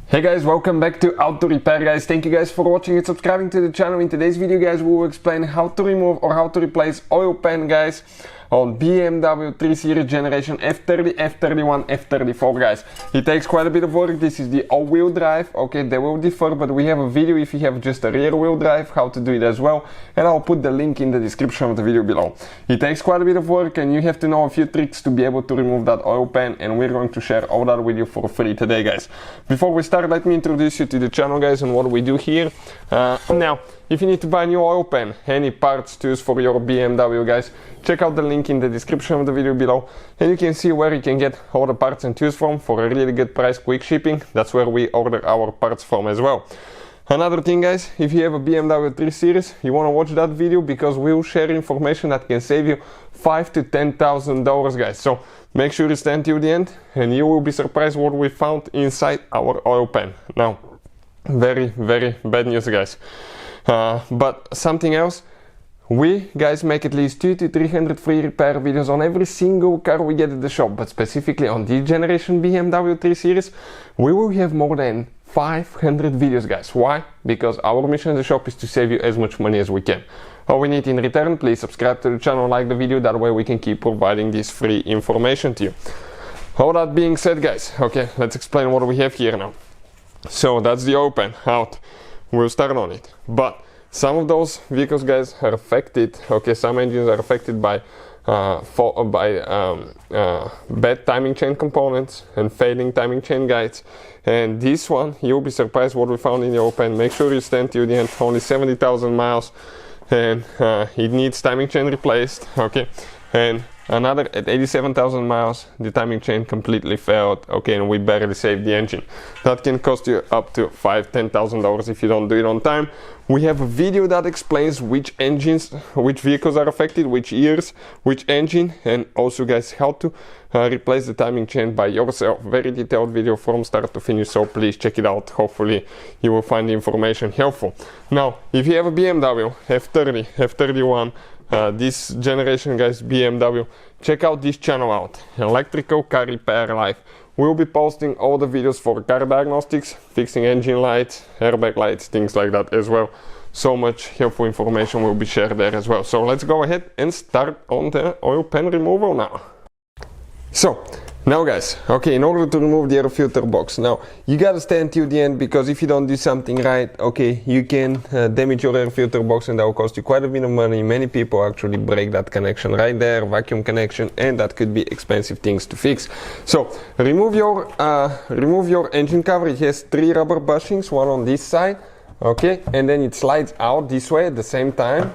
Hey guys, welcome back to Auto Repair guys. Thank you guys for watching and subscribing to the channel. In today's video guys, we will explain how to remove or how to replace oil pan guys on BMW 3 Series generation F30, F31, F34 guys. It takes quite a bit of work. This is the all-wheel drive. Okay, they will differ, but we have a video if you have just a rear-wheel drive, how to do it as well. And I'll put the link in the description of the video below. It takes quite a bit of work and you have to know a few tricks to be able to remove that oil pan, and we're going to share all that with you for free today guys. Before we start, let me introduce you to the channel guys and what we do here. Now, if you need to buy a new oil pan, any parts, tools for your BMW guys, check out the link in the description of the video below and you can see where you can get all the parts and tools from for a really good price, quick shipping. That's where we order our parts from as well. Another thing guys, if you have a BMW 3 Series, you want to watch that video because we'll share information that can save you $5,000 to $10,000 guys. So make sure you stand till the end and you will be surprised what we found inside our oil pan. Now, very bad news guys. But something else, we guys make at least 200 to 300 free repair videos on every single car we get at the shop, but specifically on this generation BMW 3 Series, we will have more than 500 videos guys. Why? Because our mission at the shop is to save you as much money as we can. All we need in return, please subscribe to the channel, like the video, that way we can keep providing this free information to you. All that being said guys, okay, let's explain what we have here now. So that's the oil pan out. We'll start on it, but some of those vehicles guys are affected. Okay, some engines are affected by bad timing chain components and failing timing chain guides, and this one you'll be surprised what we found in the oil pan. Make sure you stand till the end. Only 70,000 miles and it needs timing chain replaced. Okay, and another at 87,000 miles the timing chain completely failed. Okay, and we barely saved the engine. That can cost you up to $5,000 to $10,000 if you don't do it on time. We have a video that explains which engines, which vehicles are affected, which years, which engine, and also guys how to replace the timing chain by yourself. Very detailed video from start to finish, so please check it out. Hopefully you will find the information helpful. Now, if you have a BMW F30, F31, this generation guys BMW, check out this channel out, Electrical Car Repair Live. We'll be posting all the videos for car diagnostics, fixing engine lights, airbag lights, things like that as well. So much helpful information will be shared there as well. So let's go ahead and start on the oil pan removal now. So now guys, okay, in order to remove the air filter box, now you gotta stand till the end, because if you don't do something right, okay, you can damage your air filter box and that will cost you quite a bit of money. Many people actually break that connection right there, vacuum connection, and that could be expensive things to fix. So remove your engine cover. It has 3 rubber bushings, one on this side, okay, and then it slides out this way at the same time.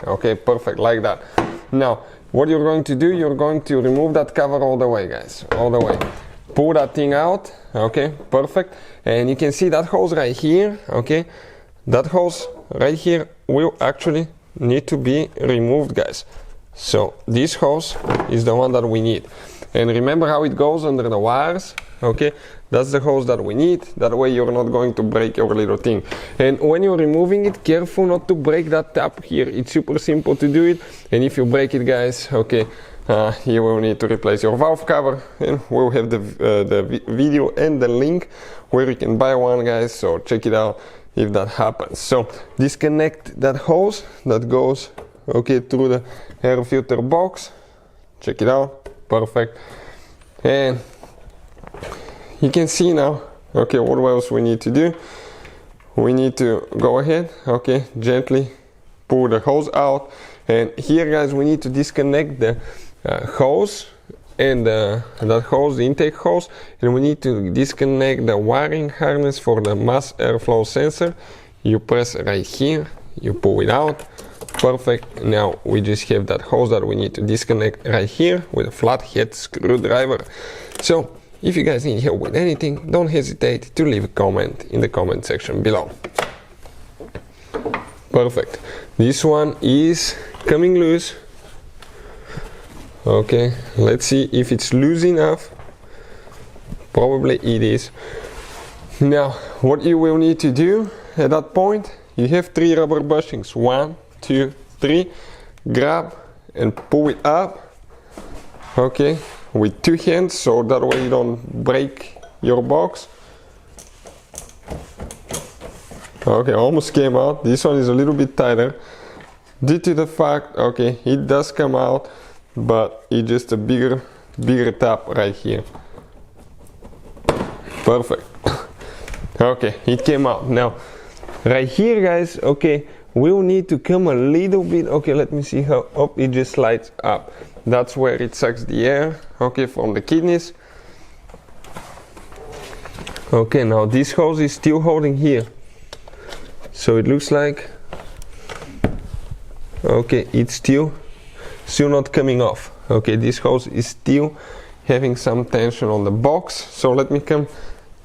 Okay, perfect, like that. Now what you're going to do, you're going to remove that cover all the way guys, all the way. Pull that thing out, okay, perfect. And you can see that hose right here, okay, that hose right here will actually need to be removed guys. So this hose is the one that we need, and remember how it goes under the wires. Okay, that's the hose that we need. That way you're not going to break your little thing. And when you're removing it, careful not to break that tab here. It's super simple to do it, and if you break it guys, okay, you will need to replace your valve cover, and we'll have the video and the link where you can buy one guys, so check it out if that happens. So disconnect that hose that goes, okay, through the air filter box. Check it out, perfect. And you can see now, okay, what else we need to do. We need to go ahead, okay, gently pull the hose out, and here guys we need to disconnect the hose and that hose, the intake hose, and we need to disconnect the wiring harness for the mass airflow sensor. You press right here, you pull it out, perfect. Now we just have that hose that we need to disconnect right here with a flathead screwdriver. So if you guys need help with anything, don't hesitate to leave a comment in the comment section below. Perfect. This one is coming loose. Okay, let's see if it's loose enough. Probably it is. Now, what you will need to do at that point, you have 3 rubber bushings. 1, 2, 3. Grab and pull it up. Okay, with 2 hands, so that way you don't break your box. Okay, almost came out. This one is a little bit tighter due to the fact, okay, it does come out, but it's just a bigger tap right here. Perfect. Okay, it came out. Now right here, guys, okay, we'll need to come a little bit. Okay, let me see how up it just slides up. That's where it sucks the air, okay, from the kidneys. Okay, now this hose is still holding here, so it looks like, okay, it's still not coming off. Okay, this hose is still having some tension on the box. So let me come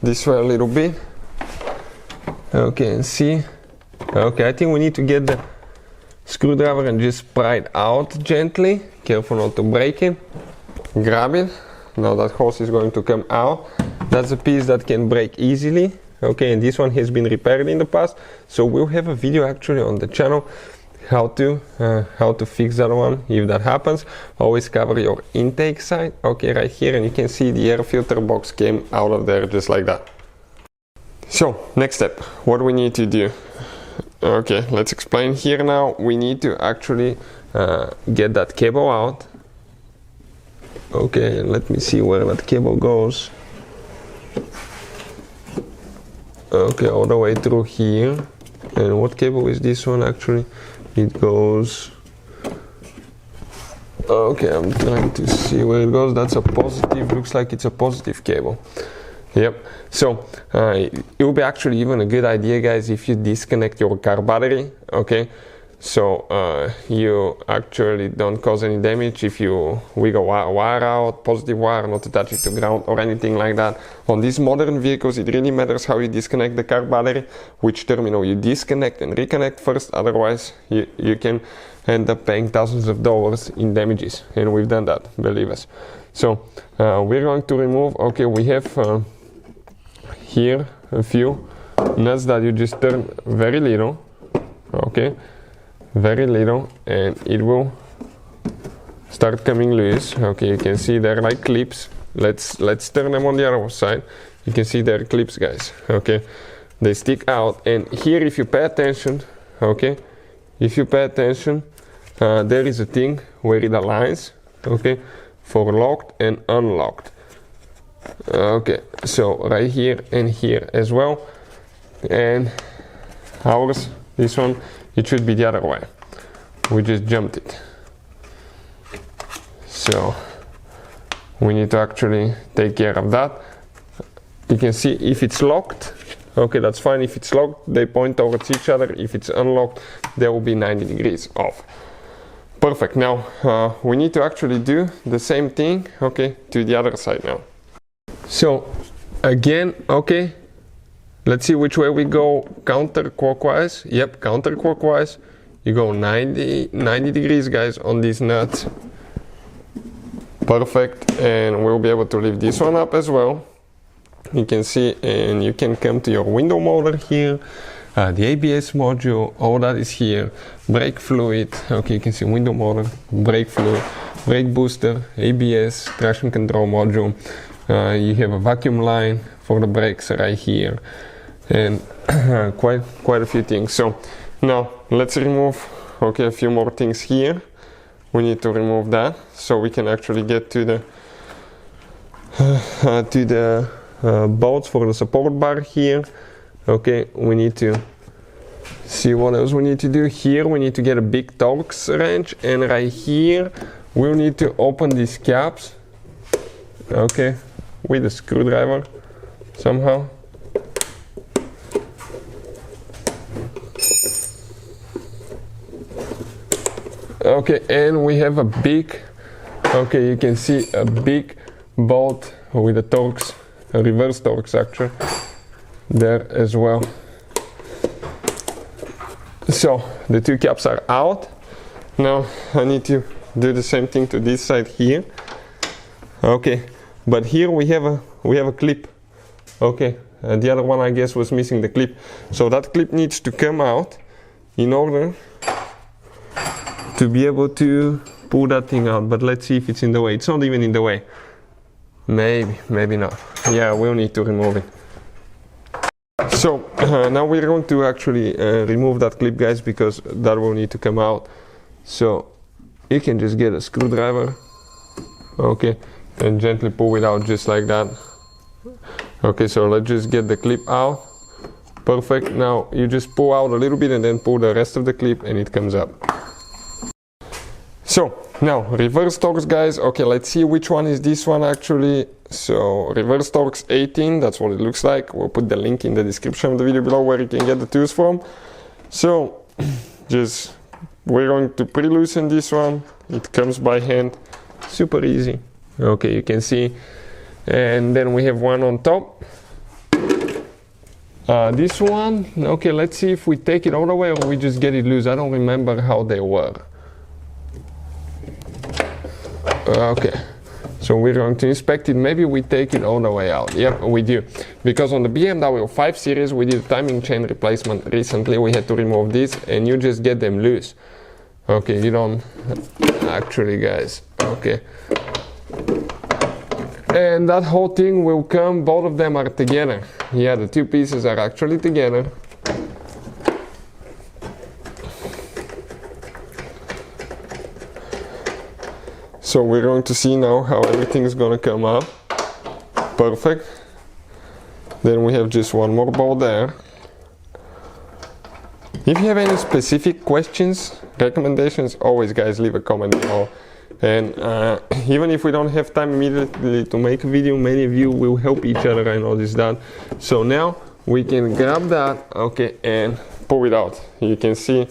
this way a little bit. Okay, and see. Okay, I think we need to get the screwdriver and just pry it out gently. Careful not to break it. Grab it. Now that hose is going to come out. That's a piece that can break easily. Okay, and this one has been repaired in the past. So we'll have a video actually on the channel how to fix that one if that happens. Always cover your intake side. Okay, right here, and you can see the air filter box came out of there just like that. So next step, what do we need to do? Okay, let's explain here now. We need to actually get that cable out. Okay, let me see where that cable goes. Okay, all the way through here. And what cable is this one actually? It goes, okay, I'm trying to see where it goes. That's a positive, looks like it's a positive cable. Yep, so it will be actually even a good idea, guys, if you disconnect your car battery, okay? So you actually don't cause any damage if you wiggle wire out, positive wire, not attach it to ground or anything like that. On these modern vehicles, it really matters how you disconnect the car battery, which terminal you disconnect and reconnect first, otherwise you can end up paying thousands of dollars in damages, and we've done that, believe us. So we're going to remove, okay, we have here a few nuts that you just turn very little, okay, very little, and it will start coming loose. Okay, you can see they're like clips. Let's turn them on the other side. You can see they're clips, guys. Okay, they stick out, and here if you pay attention, okay, if you pay attention, there is a thing where it aligns, okay, for locked and unlocked. Okay, so right here and here as well, and ours, this one, it should be the other way. We just jumped it, so we need to actually take care of that. You can see if it's locked, okay, that's fine. If it's locked, they point towards each other. If it's unlocked, they will be 90 degrees off. Perfect. Now we need to actually do the same thing, okay, to the other side now. So again, okay, let's see which way we go. Counterclockwise. Yep, counterclockwise. You go 90 degrees, guys, on these nuts. Perfect. And we'll be able to lift this one up as well. You can see, and you can come to your window motor here. The ABS module, all that is here. Brake fluid, okay, you can see window motor, brake fluid, brake booster, ABS, traction control module. You have a vacuum line for the brakes right here, and quite a few things. So now let's remove, okay, a few more things here. We need to remove that so we can actually get to the bolts for the support bar here. Okay, we need to see what else we need to do. Here we need to get a big Torx wrench, and right here we'll need to open these caps, okay, with a screwdriver somehow. Okay, and we have a big, okay, you can see a big bolt with a Torx, a reverse Torx actually, there as well. So the two caps are out. Now I need to do the same thing to this side here. Okay, but here we have a clip. Okay, the other one I guess was missing the clip, so that clip needs to come out in order to be able to pull that thing out. But let's see if it's in the way. It's not even in the way. Maybe not. Yeah, we'll need to remove it. So now we're going to actually remove that clip, guys, because that will need to come out. So you can just get a screwdriver, okay, and gently pull it out just like that. Okay, so let's just get the clip out. Perfect. Now you just pull out a little bit and then pull the rest of the clip and it comes up. So now reverse Torx, guys. Okay, let's see which one is this one actually. So reverse Torx 18, that's what it looks like. We'll put the link in the description of the video below where you can get the tools from. So we're going to pre-loosen this one. It comes by hand, super easy. Okay, you can see. And then we have one on top. This one, okay, let's see if we take it all the way or we just get it loose. I don't remember how they were. Okay, so we're going to inspect it. Maybe we take it all the way out. Yep, we do. Because on the BMW 5 Series, we did a timing chain replacement recently. We had to remove this and you just get them loose. Okay, you don't actually, guys. Okay. And that whole thing will come, both of them are together. Yeah, the two pieces are actually together. So we're going to see now how everything is going to come up. Perfect. Then we have just one more bolt there. If you have any specific questions, recommendations, always, guys, leave a comment below. And even if we don't have time immediately to make a video, many of you will help each other, I noticed that. So now we can grab that, okay, and pull it out. You can see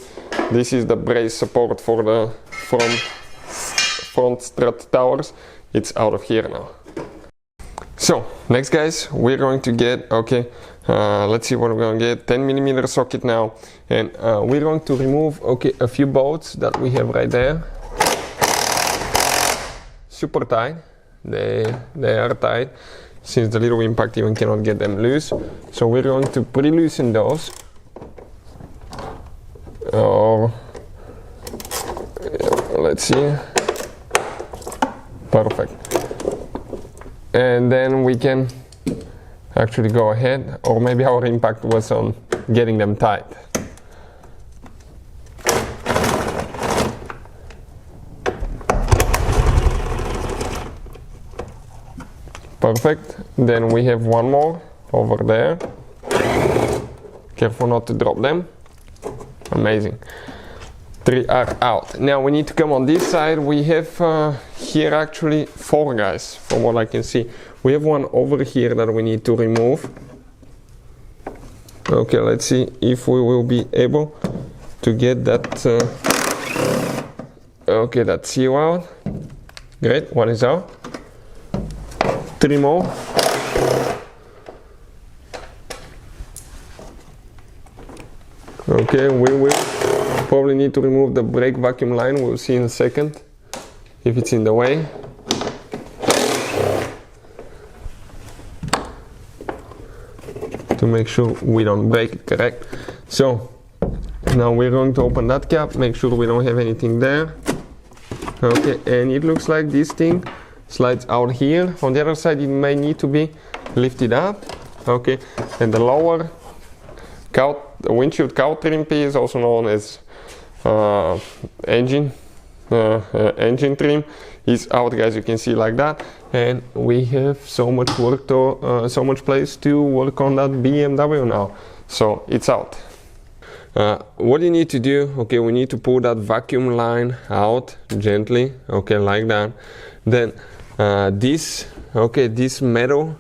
this is the brace support for the front strut towers. It's out of here now. So next, guys, we're going to get, okay, let's see what we're going to get. 10mm socket now, and we're going to remove, okay, a few bolts that we have right there. Super tight, they are tight, since the little impact even cannot get them loose. So we're going to pre-loosen those. Let's see. Perfect. And then we can actually go ahead, or maybe our impact was on getting them tight. Perfect. Then we have one more over there. Careful not to drop them. Amazing. 3 are out. Now we need to come on this side. We have here actually 4, guys, from what I can see. We have one over here that we need to remove. Okay, let's see if we will be able to get that okay, that seal out. Great, one is out. 3 more. Okay, we will probably need to remove the brake vacuum line. We'll see in a second if it's in the way. To make sure we don't break it, correct? So now we're going to open that cap, make sure we don't have anything there. Okay, and it looks like this thing slides out here. On the other side it may need to be lifted up. Okay, and the lower the windshield cowl trim piece, also known as engine trim, is out, guys. You can see like that, and we have so much work to so much place to work on that BMW now. So it's out. What you need to do, okay, we need to pull that vacuum line out gently, okay, like that. Then this metal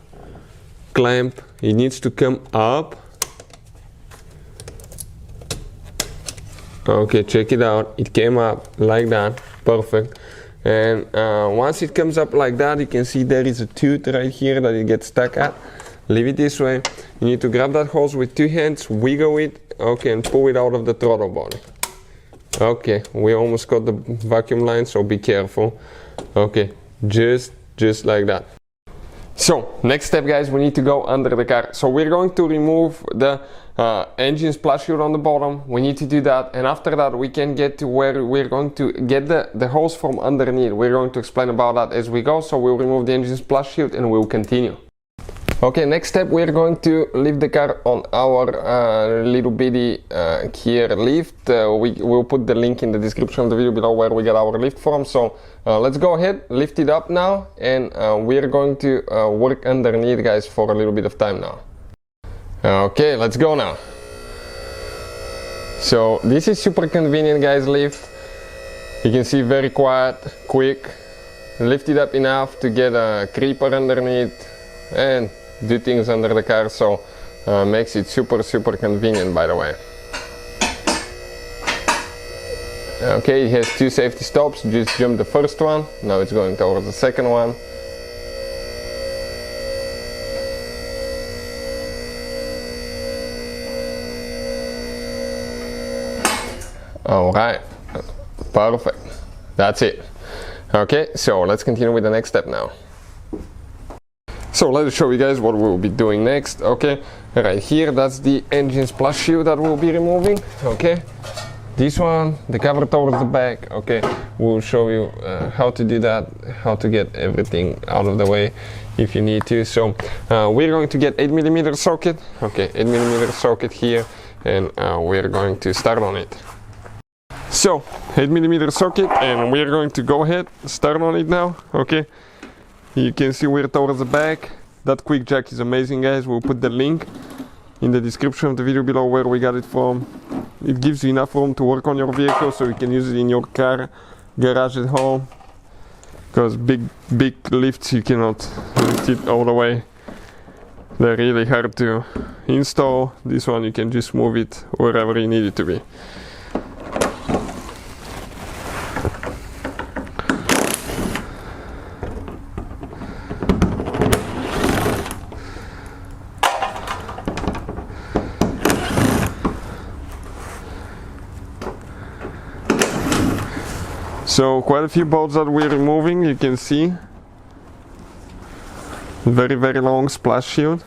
clamp, it needs to come up. Okay, check it out, it came up like that, perfect. And once it comes up like that, you can see there is a tooth right here that it gets stuck at. Leave it this way. You need to grab that hose with 2 hands, wiggle it, okay, and pull it out of the throttle body. Okay, we almost got the vacuum line, so be careful. Okay, just like that. So next step, guys, we need to go under the car. So we're going to remove the engine splash shield on the bottom. We need to do that, and after that we can get to where we're going to get the hose from underneath. We're going to explain about that as we go. So we'll remove the engine splash shield and we'll continue. Okay, next step, we're going to lift the car on our little bitty gear lift. We'll put the link in the description of the video below where we get our lift from. So let's go ahead, lift it up now, and we're going to work underneath, guys, for a little bit of time now. Okay, let's go now. So this is super convenient, guys, lift. You can see very quiet, quick. Lift it up enough to get a creeper underneath and do things under the car, so makes it super convenient, by the way. Okay, it has 2 safety stops. Just jump the first one, now it's going towards the second one. Alright, perfect, that's it. Okay, so let's continue with the next step now. So let's show you guys what we'll be doing next. Okay, right here, that's the engine splash shield that we'll be removing. Okay, this one, the cover towards the back. Okay, we'll show you how to do that, how to get everything out of the way if you need to. So we're going to get 8mm socket. Okay, 8mm socket here, and we're going to start on it. So 8mm socket, and we're going to go ahead, start on it now. Okay, you can see we're towards the back. That quick jack is amazing, guys. We'll put the link in the description of the video below where we got it from. It gives you enough room to work on your vehicle, so you can use it in your car, garage at home, because big lifts you cannot lift it all the way. They're really hard to install. This one you can just move it wherever you need it to be. So quite a few bolts that we're removing, you can see. Very long splash shield.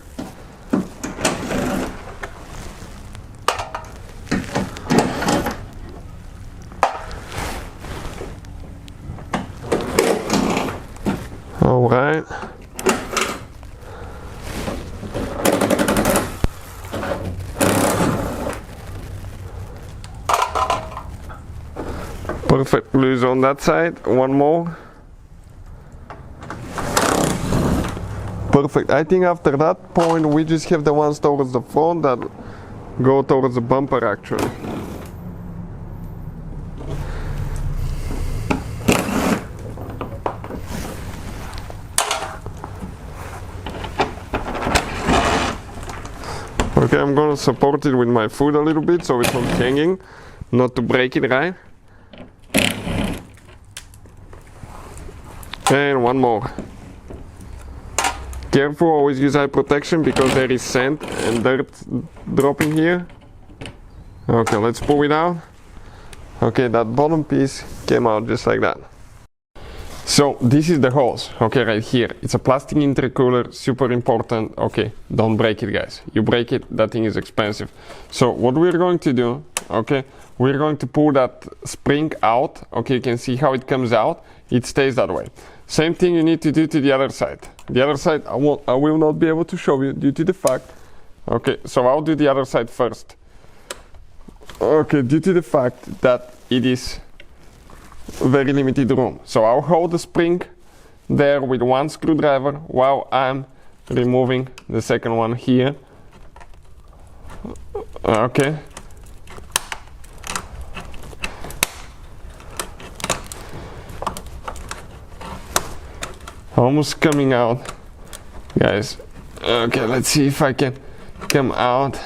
All right. Perfect, loose on that side. One more. Perfect. I think after that point we just have the ones towards the front that go towards the bumper actually. Okay, I'm gonna support it with my foot a little bit so it's not hanging, not to break it, right? And one more. Careful, always use eye protection because there is sand and dirt dropping here. Okay, let's pull it out. Okay, that bottom piece came out just like that. So this is the hose, okay, right here. It's a plastic intercooler, super important. Okay, don't break it, guys. You break it, that thing is expensive. So what we're going to do, okay, we're going to pull that spring out. Okay, you can see how it comes out. It stays that way. Same thing you need to do to the other side. The other side I will not be able to show you due to the fact. Okay, so I'll do the other side first. Okay, due to the fact that it is very limited room. So I'll hold the spring there with one screwdriver while I'm removing the second one here. Okay. Almost coming out, guys. Okay, let's see if I can come out.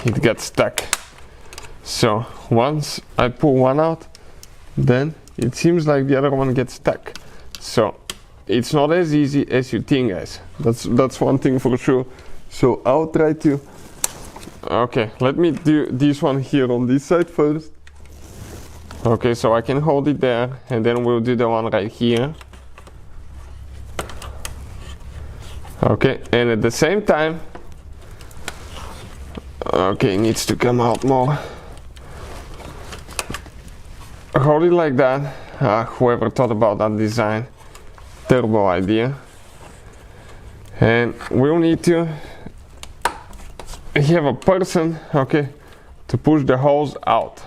It got stuck. So once I pull one out, then it seems like the other one gets stuck. So it's not as easy as you think, guys. That's one thing for sure. So I'll try to. Okay, let me do this one here on this side first. Okay, so I can hold it there, and then we'll do the one right here. Okay, and at the same time, okay, it needs to come out more. Hold it like that. Whoever thought about that design, terrible idea. and we'll need to have a person, okay, to push the hose out.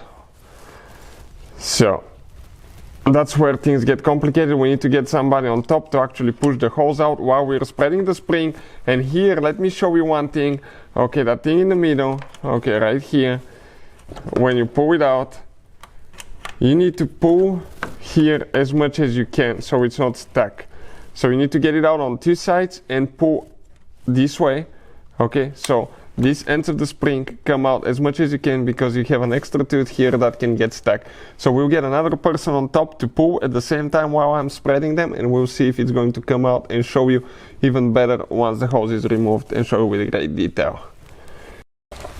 So that's where things get complicated. We need to get somebody on top to actually push the hose out while we're spreading the spring. And here, let me show you one thing. Okay, that thing in the middle, okay, right here, when you pull it out, you need to pull here as much as you can so it's not stuck. So you need to get it out on two sides and pull this way, okay? So these ends of the spring come out as much as you can because you have an extra tooth here that can get stuck. So we'll get another person on top to pull at the same time while I'm spreading them, and we'll see if it's going to come out and show you even better once the hose is removed and show you with great detail.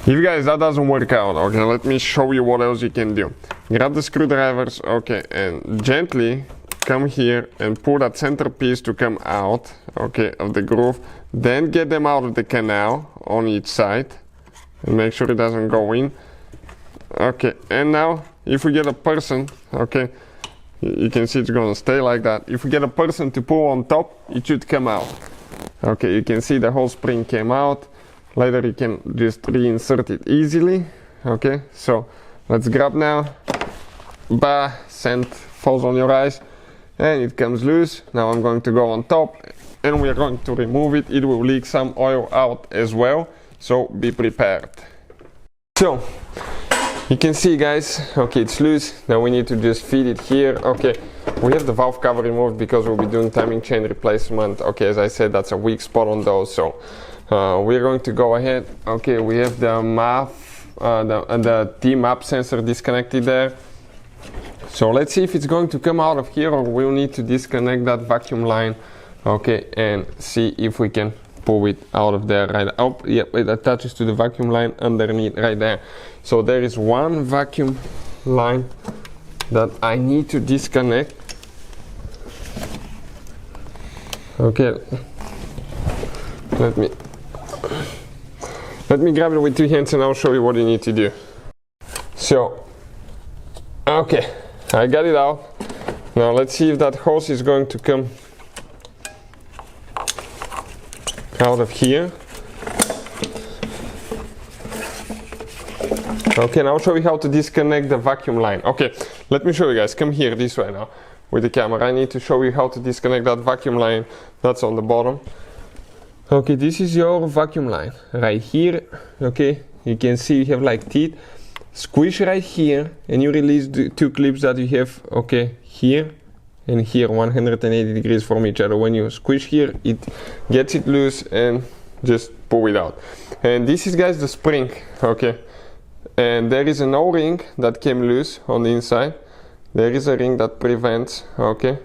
If guys that doesn't work out, okay, let me show you what else you can do. Grab the screwdrivers, okay, and gently come here and pull that center piece to come out, okay, of the groove. Then get them out of the canal on each side and make sure it doesn't go in. Okay, and now if we get a person, okay, you can see it's gonna stay like that. If we get a person to pull on top, it should come out. Okay, you can see the whole spring came out. Later you can just reinsert it easily. Okay, so let's grab now. Bah, sand falls on your eyes and it comes loose. Now I'm going to go on top and we are going to remove it. It will leak some oil out as well, so be prepared. So you can see guys, okay, it's loose. Now we need to just feed it here. Okay, we have the valve cover removed because we'll be doing timing chain replacement. Okay, as I said, that's a weak spot on those, so we're going to go ahead. Okay, we have the the T-map sensor disconnected there. So let's see if it's going to come out of here, or we'll need to disconnect that vacuum line, okay, and see if we can pull it out of there. Right, oh, yep, it attaches to the vacuum line underneath right there. So there is one vacuum line that I need to disconnect. Okay, let me grab it with two hands and I'll show you what you need to do. So, okay, I got it out. Now let's see if that hose is going to come out of here. Okay, now I'll show you how to disconnect the vacuum line. Okay, let me show you guys. Come here this way now with the camera. I need to show you how to disconnect that vacuum line that's on the bottom. Okay, this is your vacuum line right here. Okay, you can see you have like teeth. Squish right here and you release the two clips that you have, okay, here and here, 180 degrees from each other. When you squish here, it gets it loose and just pull it out. And this is guys the spring, okay, and there is an O-ring that came loose on the inside. There is a ring that prevents, okay,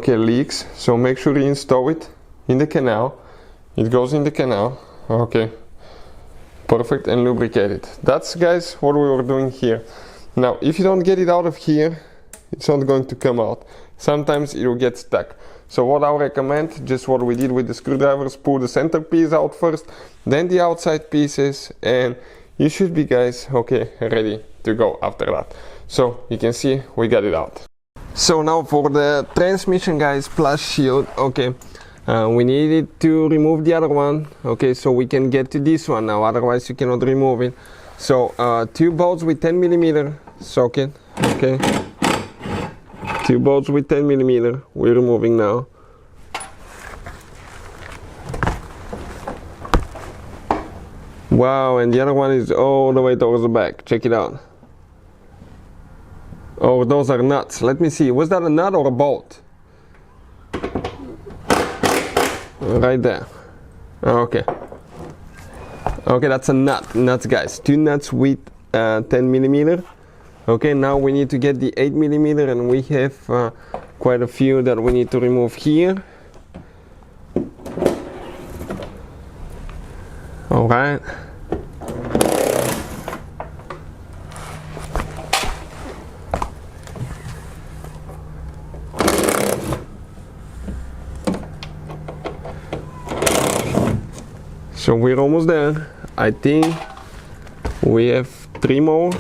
leaks, so make sure you install it in the canal. It goes in the canal, okay, perfect, and lubricate it. That's guys what we were doing here. Now if you don't get it out of here, it's not going to come out. Sometimes it will get stuck. So what I recommend, just what we did with the screwdrivers, pull the center piece out first, then the outside pieces, and you should be guys, okay, ready to go after that. So you can see we got it out. So now for the transmission guys plus shield, okay, we needed to remove the other one, okay, so we can get to this one now, otherwise you cannot remove it. So two bolts with 10mm socket, okay, two bolts with 10mm we're removing now. Wow, and the other one is all the way towards the back, check it out. Oh, those are nuts. Let me see, was that a nut or a bolt? Right there. Okay. Okay, that's a nut. Nuts guys, two nuts with 10mm. Okay, now we need to get the 8mm, and we have quite a few that we need to remove here. All right. So we're almost there. I think we have 3 more.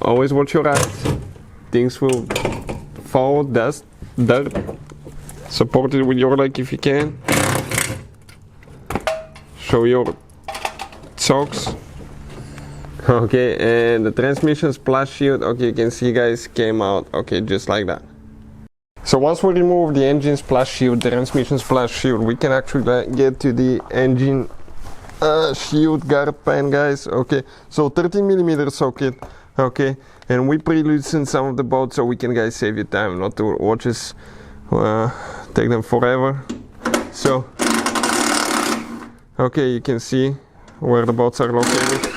Always watch your eyes. Things will fall, dust. dirt. Support it with your leg if you can. Show your socks. Okay, and the transmission splash shield, okay, you can see guys, came out, okay, just like that. So once we remove the engine splash shield, the transmission splash shield, we can actually get to the engine shield guard pan, guys. Okay, so 13mm socket. Okay, and we pre-loosen some of the bolts so we can, guys, save you time, not to watch us take them forever. So okay, you can see where the bolts are located.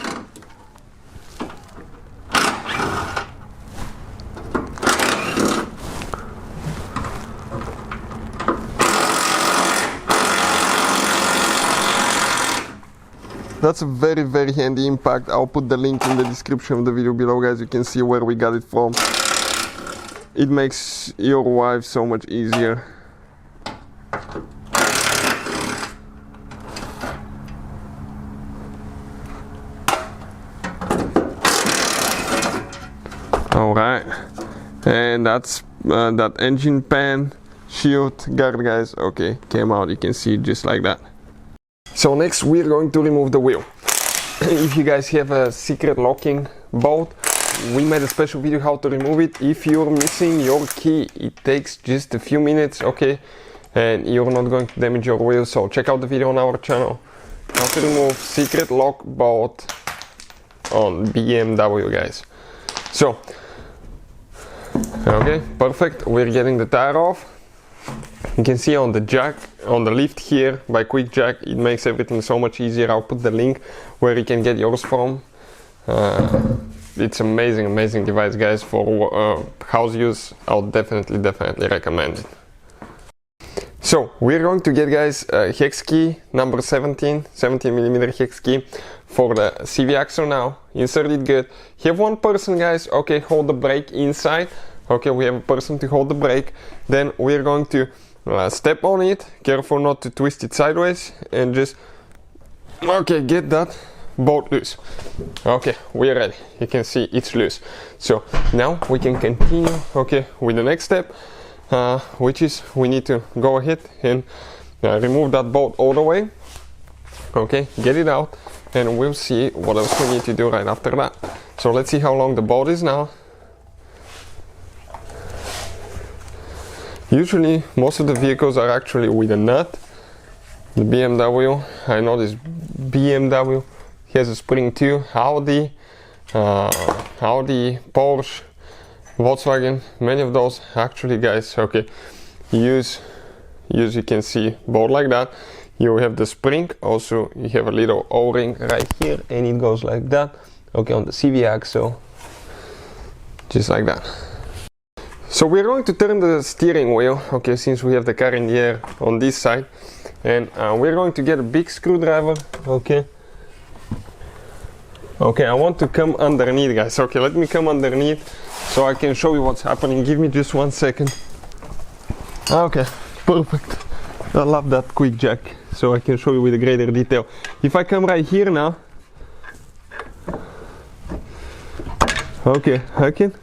That's a very, very handy impact. I'll put the link in the description of the video below, guys. You can see where we got it from. It makes your life so much easier. Alright, and that's that engine pan shield guard, guys. Okay, came out, you can see it just like that. So next we're going to remove the wheel. If you guys have a secret locking bolt, we made a special video how to remove it. If you're missing your key, it takes just a few minutes, okay, and you're not going to damage your wheel. So check out the video on our channel, how to remove secret lock bolt on BMW, guys. So okay, perfect, we're getting the tire off. You can see on the jack, on the lift here by Quick Jack, it makes everything so much easier. I'll put the link where you can get yours from. It's amazing device, guys. For house use, I'll definitely recommend it. So we're going to get, guys, a hex key number 17mm hex key for the CV axle now. Insert it good. Have one person, guys, okay, hold the brake inside. Okay, we have a person to hold the brake. Then we're going to step on it, careful not to twist it sideways, and just, okay, get that bolt loose. Okay, we're ready. You can see it's loose. So now we can continue, okay, with the next step, which is we need to go ahead and remove that bolt all the way. Okay, get it out, and we'll see what else we need to do right after that. So let's see how long the bolt is now. Usually most of the vehicles are actually with a nut. The BMW, I know this BMW has a spring too. Audi, Porsche, Volkswagen, many of those actually, guys, okay, use you can see bolt like that. You have the spring, also you have a little O-ring right here, and it goes like that, okay, on the CV axle, just like that. So we're going to turn the steering wheel, okay, since we have the car in the air on this side, and we're going to get a big screwdriver, okay. Okay, I want to come underneath, guys. Okay, let me come underneath so I can show you what's happening. Give me just 1 second. Okay, perfect. I love that Quick Jack, so I can show you with greater detail. If I come right here now, okay, I can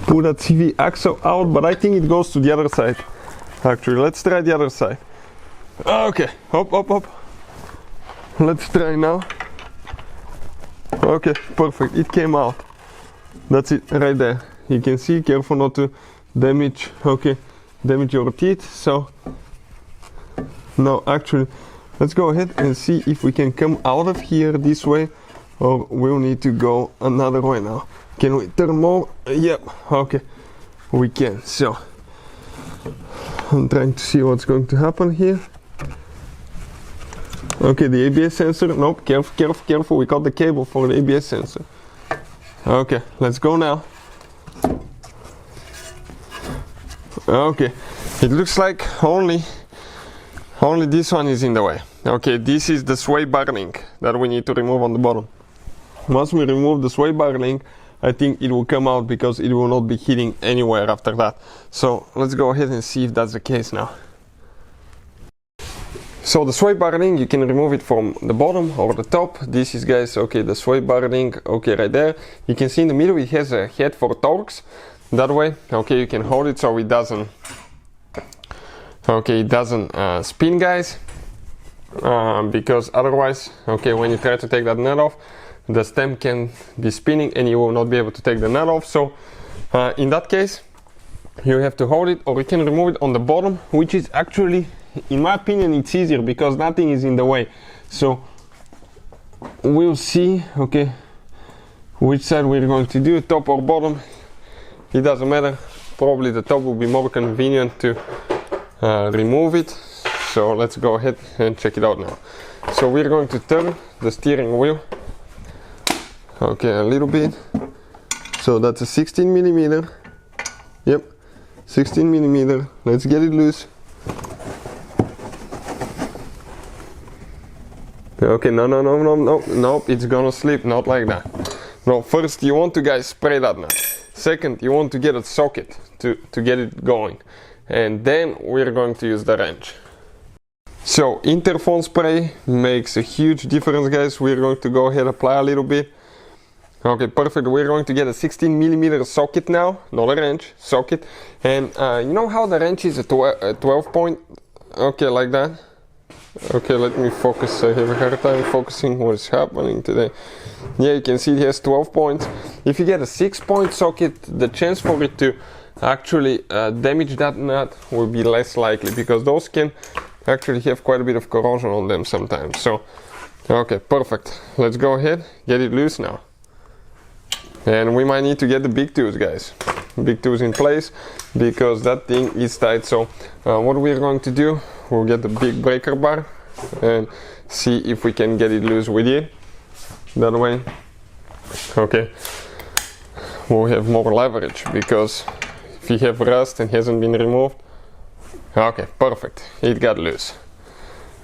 pull that CV axle out, but I think it goes to the other side. Actually, let's try the other side. Okay, up. Let's try now. Okay, perfect, it came out. That's it right there. You can see, careful not to damage, okay, damage your teeth. So now actually, let's go ahead and see if we can come out of here this way, or we'll need to go another way now. Can we turn more? Yep, okay, we can. So I'm trying to see what's going to happen here. Okay, the ABS sensor, nope, careful, we got the cable for the ABS sensor. Okay, let's go now. Okay, it looks like only this one is in the way. Okay, this is the sway bar link that we need to remove on the bottom. Once we remove the sway bar link, I think it will come out because it will not be hitting anywhere after that. So let's go ahead and see if that's the case now. So the sway bar ring, you can remove it from the bottom or the top. This is, guys, okay, the sway bar ring, okay, right there. You can see in the middle it has a head for torques. That way, okay, you can hold it so it doesn't, okay, it doesn't spin, guys. Because otherwise, okay, when you try to take that nut off, the stem can be spinning and you will not be able to take the nut off. So in that case, you have to hold it, or you can remove it on the bottom, which is actually, in my opinion, it's easier because nothing is in the way. So we'll see, okay, which side we're going to do, top or bottom. It doesn't matter. Probably the top will be more convenient to remove it. So let's go ahead and check it out now. So we're going to turn the steering wheel, okay, a little bit. So that's a 16 millimeter. Yep, 16 millimeter. Let's get it loose. Okay, no, it's gonna slip, not like that. No, first you want to, guys, spray that nut. Second, you want to get a socket to get it going. And then we're going to use the wrench. So interphone spray makes a huge difference, guys. We're going to go ahead and apply a little bit. Okay, perfect. We're going to get a 16 millimeter socket now, not a wrench, socket. And you know how the wrench is a 12 point? Okay, like that. Okay, let me focus. I have a hard time focusing what's happening today. Yeah, you can see it has 12 points. If you get a 6-point socket, the chance for it to actually damage that nut will be less likely, because those can actually have quite a bit of corrosion on them sometimes. So, okay, perfect. Let's go ahead, get it loose now. And we might need to get the big tools, guys. Big tools in place, because that thing is tight. So what we're going to do, we'll get the big breaker bar and see if we can get it loose with it. That way, okay, we'll have more leverage, because if you have rust and hasn't been removed, okay, perfect, it got loose.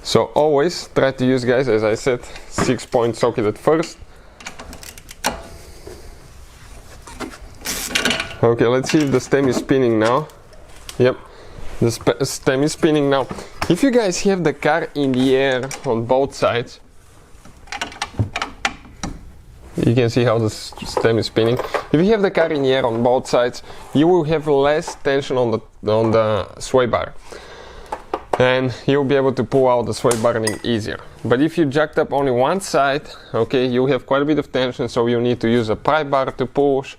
So always try to use, guys, as I said, 6-point socket at first. Okay, let's see if the stem is spinning now. Yep, the stem is spinning now. If you guys have the car in the air on both sides, you can see how the stem is spinning. If you have the car in the air on both sides, you will have less tension on the sway bar, and you'll be able to pull out the sway bar ring easier. But if you jacked up only one side, okay, you have quite a bit of tension, so you need to use a pry bar to push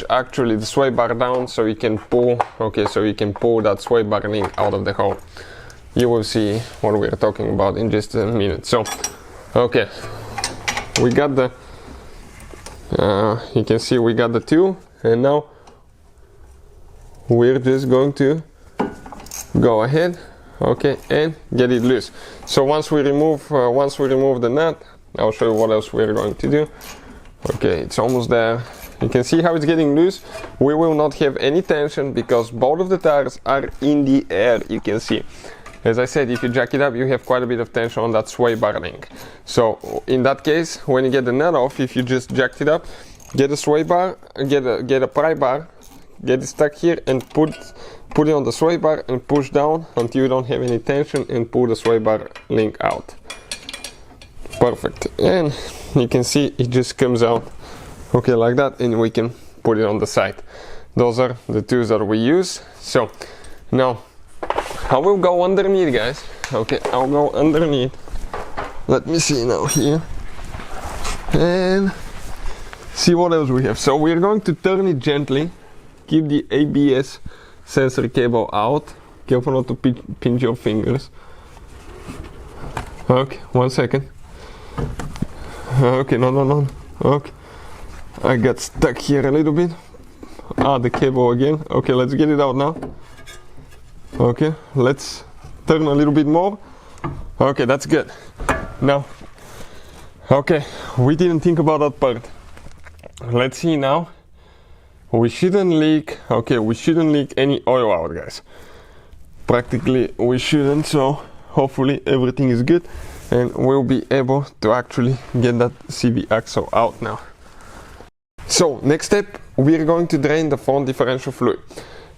actually the sway bar down, so you can pull, okay, so you can pull that sway bar ring out of the hole. You will see what we're talking about in just a minute. So, okay, we got the, you can see we got the tool, and now we're just going to go ahead, okay, and get it loose. So once we remove the nut, I'll show you what else we're going to do. Okay, it's almost there. You can see how it's getting loose. We will not have any tension because both of the tires are in the air, you can see. As I said, if you jack it up, you have quite a bit of tension on that sway bar ring. So in that case, when you get the nut off, if you just jacked it up, get a sway bar, get a pry bar, get it stuck here, and put it on the sway bar and push down until you don't have any tension, and pull the sway bar link out. Perfect. And you can see it just comes out, okay, like that, and we can put it on the side. Those are the tools that we use. So now I will go underneath, guys. Okay, I'll go underneath. Let me see now here and see what else we have. So we're going to turn it gently, keep the ABS sensor cable out. Careful not to pinch your fingers. Okay, 1 second. Okay, no. Okay, I got stuck here a little bit. The cable again. Okay, let's get it out now. Okay, let's turn a little bit more. Okay, that's good. Now, okay, we didn't think about that part. Let's see now. We shouldn't leak, okay, we shouldn't leak any oil out, guys. Practically we shouldn't, so hopefully everything is good and we'll be able to actually get that CV axle out now. So next step, we're going to drain the front differential fluid.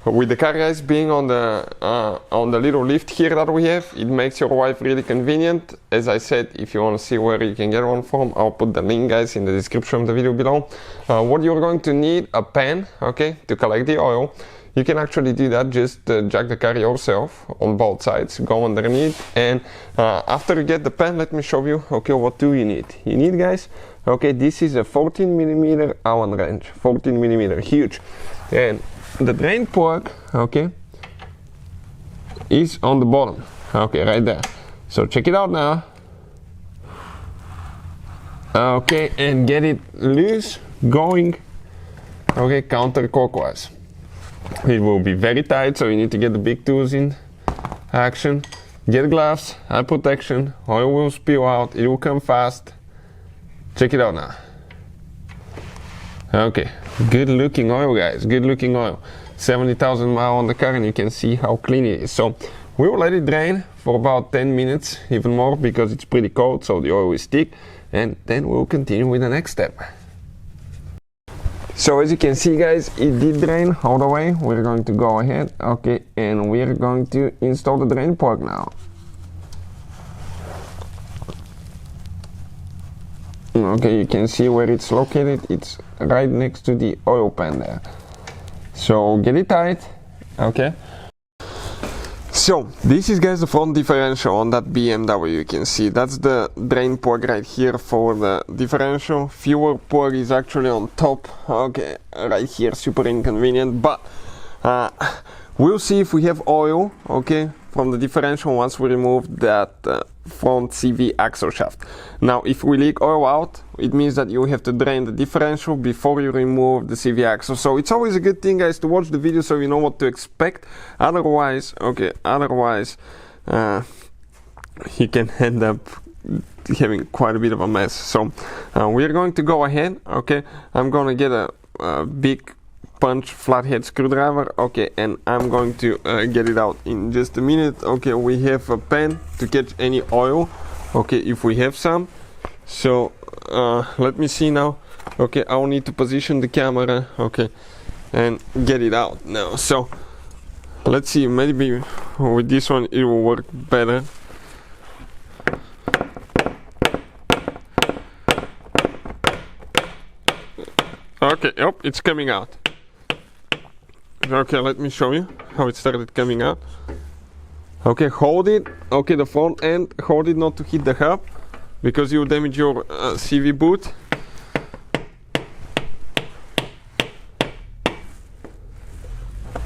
with the car, guys, being on the little lift here that we have, it makes your life really convenient. As I said, if you want to see where you can get one from, I'll put the link, guys, in the description of the video below. What you're going to need, a pan, okay, to collect the oil. You can actually do that, just jack the car yourself on both sides, go underneath, and after you get the pan, let me show you, okay, what do you need? You need, guys, okay, this is a 14mm Allen wrench, 14mm, huge, and the drain plug, okay, is on the bottom, okay, right there. So check it out now, okay, and get it loose, going, okay, counterclockwise. It will be very tight, so you need to get the big tools in action. Get gloves, eye protection, oil will spill out, it will come fast. Check it out now. Okay, good looking oil, guys, good looking oil. 70,000 miles on the car, and you can see how clean it is. So we will let it drain for about 10 minutes, even more, because it's pretty cold, so the oil is thick, and then we'll continue with the next step. So as you can see, guys, it did drain all the way. We're going to go ahead, okay, and we're going to install the drain plug now. Okay, you can see where it's located. It's right next to the oil pan there. So get it tight, okay. So this is, guys, the front differential on that BMW. You can see that's the drain plug right here for the differential. Fuel plug is actually on top, okay, right here, super inconvenient, but we'll see if we have oil, okay, from the differential once we remove that front CV axle shaft. Now if we leak oil out, it means that you have to drain the differential before you remove the CV axle. So it's always a good thing, guys, to watch the video so you know what to expect. Otherwise, okay, you can end up having quite a bit of a mess. So we're going to go ahead, okay. I'm going to get a big punch flathead screwdriver, okay, and I'm going to get it out in just a minute. Okay, we have a pan to catch any oil, okay, if we have some. So let me see now, okay, I'll need to position the camera, okay, and get it out now. So let's see, maybe with this one it will work better. Okay, oh, it's coming out. Okay, let me show you how it started coming out. Okay, hold it, okay, the front end, hold it not to hit the hub, because you damage your CV boot.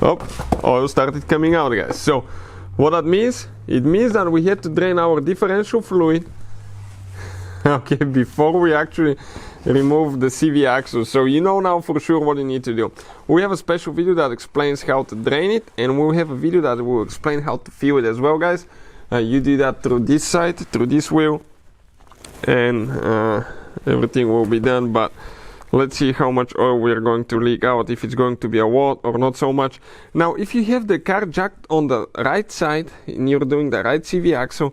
Oh, oil started coming out, guys. So what that means? It means that we had to drain our differential fluid, okay, before we actually remove the CV axle. So you know now for sure what you need to do. We have a special video that explains how to drain it, and we'll have a video that will explain how to fill it as well, guys. You do that through this side, through this wheel, and everything will be done. But let's see how much oil we're going to leak out, if it's going to be a lot or not so much. Now if you have the car jacked on the right side and you're doing the right CV axle,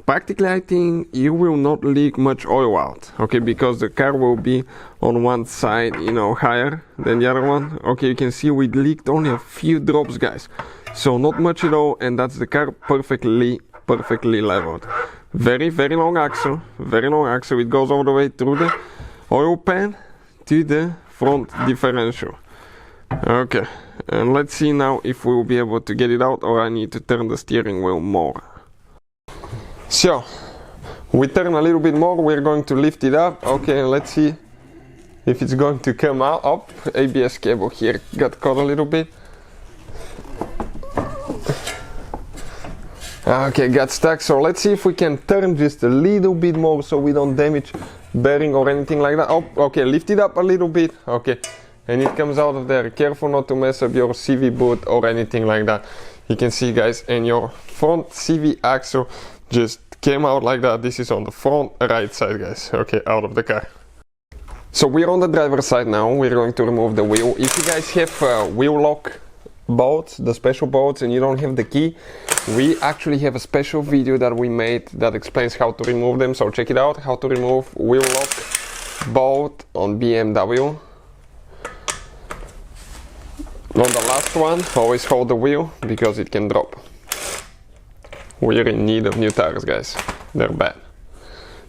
practically I think you will not leak much oil out, okay, because the car will be on one side, you know, higher than the other one. Okay, you can see we leaked only a few drops, guys, so not much at all, and that's the car perfectly leveled. Very long axle, it goes all the way through the oil pan to the front differential. Okay, and let's see now if we will be able to get it out, or I need to turn the steering wheel more. So we turn a little bit more, we're going to lift it up. Okay, let's see if it's going to come out. Up, ABS cable here got caught a little bit. Okay, got stuck. So let's see if we can turn just a little bit more so we don't damage bearing or anything like that. Oh, okay, lift it up a little bit. Okay, and it comes out of there. Careful not to mess up your CV boot or anything like that. You can see, guys, and your front CV axle just came out like that. This is on the front right side, guys, okay, out of the car. So we're on the driver's side now. We're going to remove the wheel. If you guys have wheel lock bolts, the special bolts, and you don't have the key, we actually have a special video that we made that explains how to remove them. So check it out, how to remove wheel lock bolt on BMW. On the last one, always hold the wheel because it can drop. We're in need of new tires, guys. They're bad.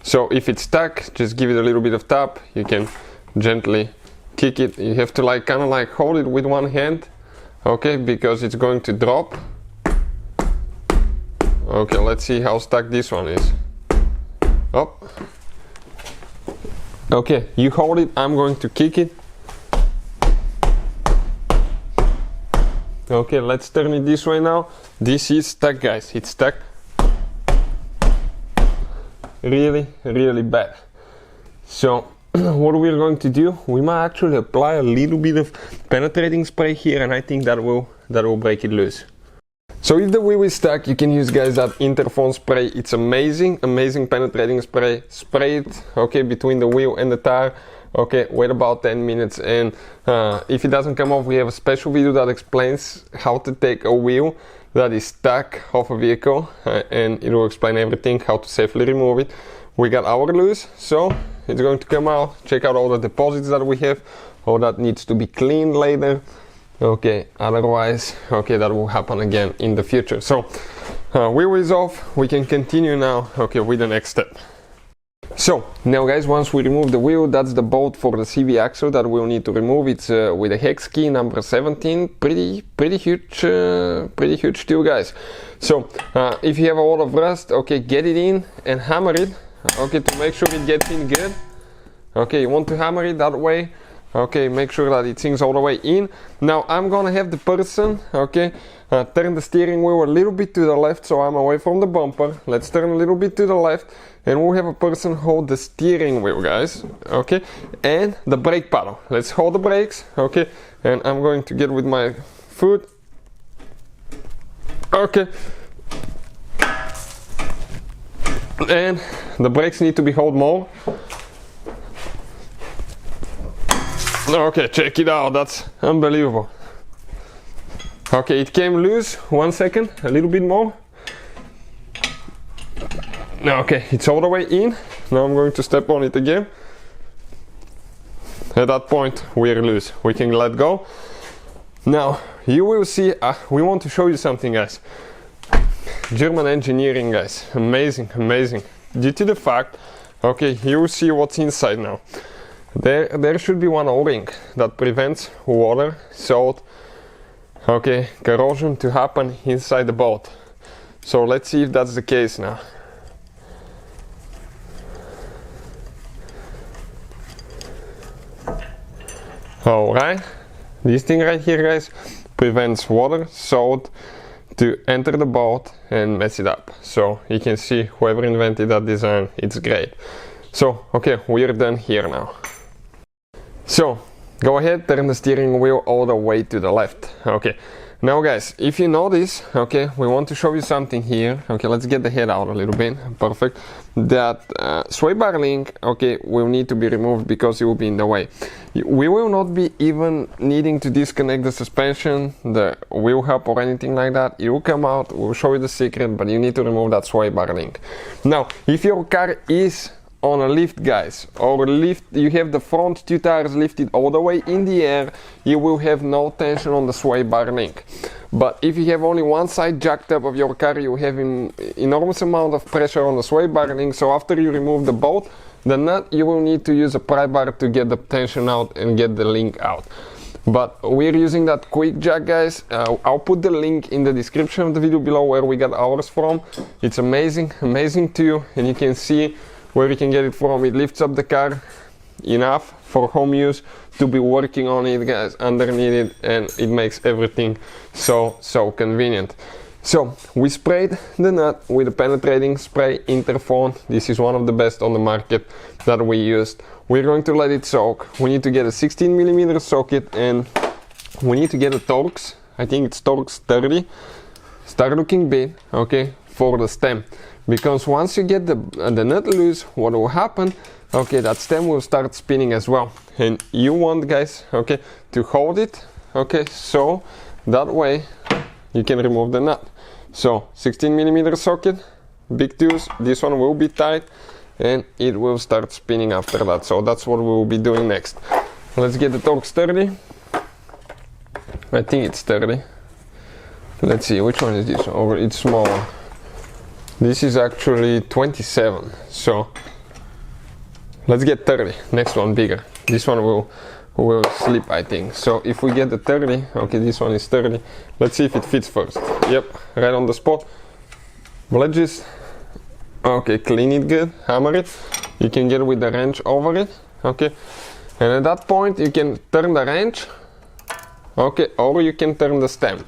So if it's stuck, just give it a little bit of tap. You can gently kick it. You have to like kind of like hold it with one hand, okay, because it's going to drop. Okay, let's see how stuck this one is. Oh. Okay, you hold it, I'm going to kick it. Okay, let's turn it this way now. This is stuck, guys, it's stuck. Really, really bad. So what we're going to do, we might actually apply a little bit of penetrating spray here, and I think that will break it loose. So if the wheel is stuck, you can use, guys, that Interphone spray. It's amazing penetrating spray. Spray it, okay, between the wheel and the tire. Okay, wait about 10 minutes, and if it doesn't come off, we have a special video that explains how to take a wheel that is stuck off a vehicle, and it will explain everything, how to safely remove it. We got our loose, so it's going to come out. Check out all the deposits that we have. All that needs to be cleaned later. Okay, otherwise, okay, that will happen again in the future. So wheel is off, we can continue now, okay, with the next step. So now, guys, once we remove the wheel, that's the bolt for the CV axle that we'll need to remove. It's with a hex key number 17, pretty huge too, guys. So if you have a lot of rust, okay, get it in and hammer it, okay, to make sure it gets in good. Okay, you want to hammer it that way. Okay, make sure that it sinks all the way in. Now I'm gonna have the person, okay, turn the steering wheel a little bit to the left so I'm away from the bumper. Let's turn a little bit to the left, and we'll have a person hold the steering wheel, guys, okay, and the brake pedal. Let's hold the brakes, okay, and I'm going to get with my foot, okay, and the brakes need to be held more. Okay, check it out, that's unbelievable. Okay, it came loose, 1 second, a little bit more. Okay, it's all the way in. Now I'm going to step on it again. At that point, we're loose, we can let go. Now, you will see, we want to show you something, guys. German engineering, guys, amazing. Due to the fact, okay, you will see what's inside now. There should be one O-ring that prevents water, salt, okay, corrosion to happen inside the boat. So let's see if that's the case now. Alright, this thing right here, guys, prevents water, salt to enter the boat and mess it up. So you can see whoever invented that design, it's great. So, okay, we're done here now. So, go ahead, turn the steering wheel all the way to the left. Okay, now, guys, if you notice, okay, we want to show you something here. Okay, let's get the head out a little bit. Perfect. That sway bar link, okay, will need to be removed because it will be in the way. We will not be even needing to disconnect the suspension, the wheel hub, or anything like that. It will come out, we'll show you the secret, but you need to remove that sway bar link. Now, if your car is on a lift, guys, or lift, you have the front two tires lifted all the way in the air, you will have no tension on the sway bar link. But if you have only one side jacked up of your car, you have an enormous amount of pressure on the sway bar link. So after you remove the bolt, the nut, you will need to use a pry bar to get the tension out and get the link out. But we're using that quick jack, guys. I'll put the link in the description of the video below where we got ours from. It's amazing too, and you can see where you can get it from. It lifts up the car enough for home use to be working on it, guys, underneath it, and it makes everything so convenient. So we sprayed the nut with a penetrating spray Interphone. This is one of the best on the market that we used. We're going to let it soak. We need to get a 16mm socket, and we need to get a Torx. I think it's Torx 30 star looking bit, okay, for the stem. Because once you get the nut loose, what will happen, okay, that stem will start spinning as well. And you want, guys, okay, to hold it, okay, so that way you can remove the nut. So 16mm socket, big tools, this one will be tight, and it will start spinning after that. So that's what we will be doing next. Let's get the Torx 30. I think it's 30. Let's see, which one is this? Oh, it's smaller. This is actually 27. So let's get 30. Next one bigger. This one will slip, I think. So if we get the 30, okay, this one is 30. Let's see if it fits first. Yep, right on the spot. But let's just, okay, clean it good, hammer it. You can get it with the wrench over it, okay. And at that point, you can turn the wrench, okay, or you can turn the stem.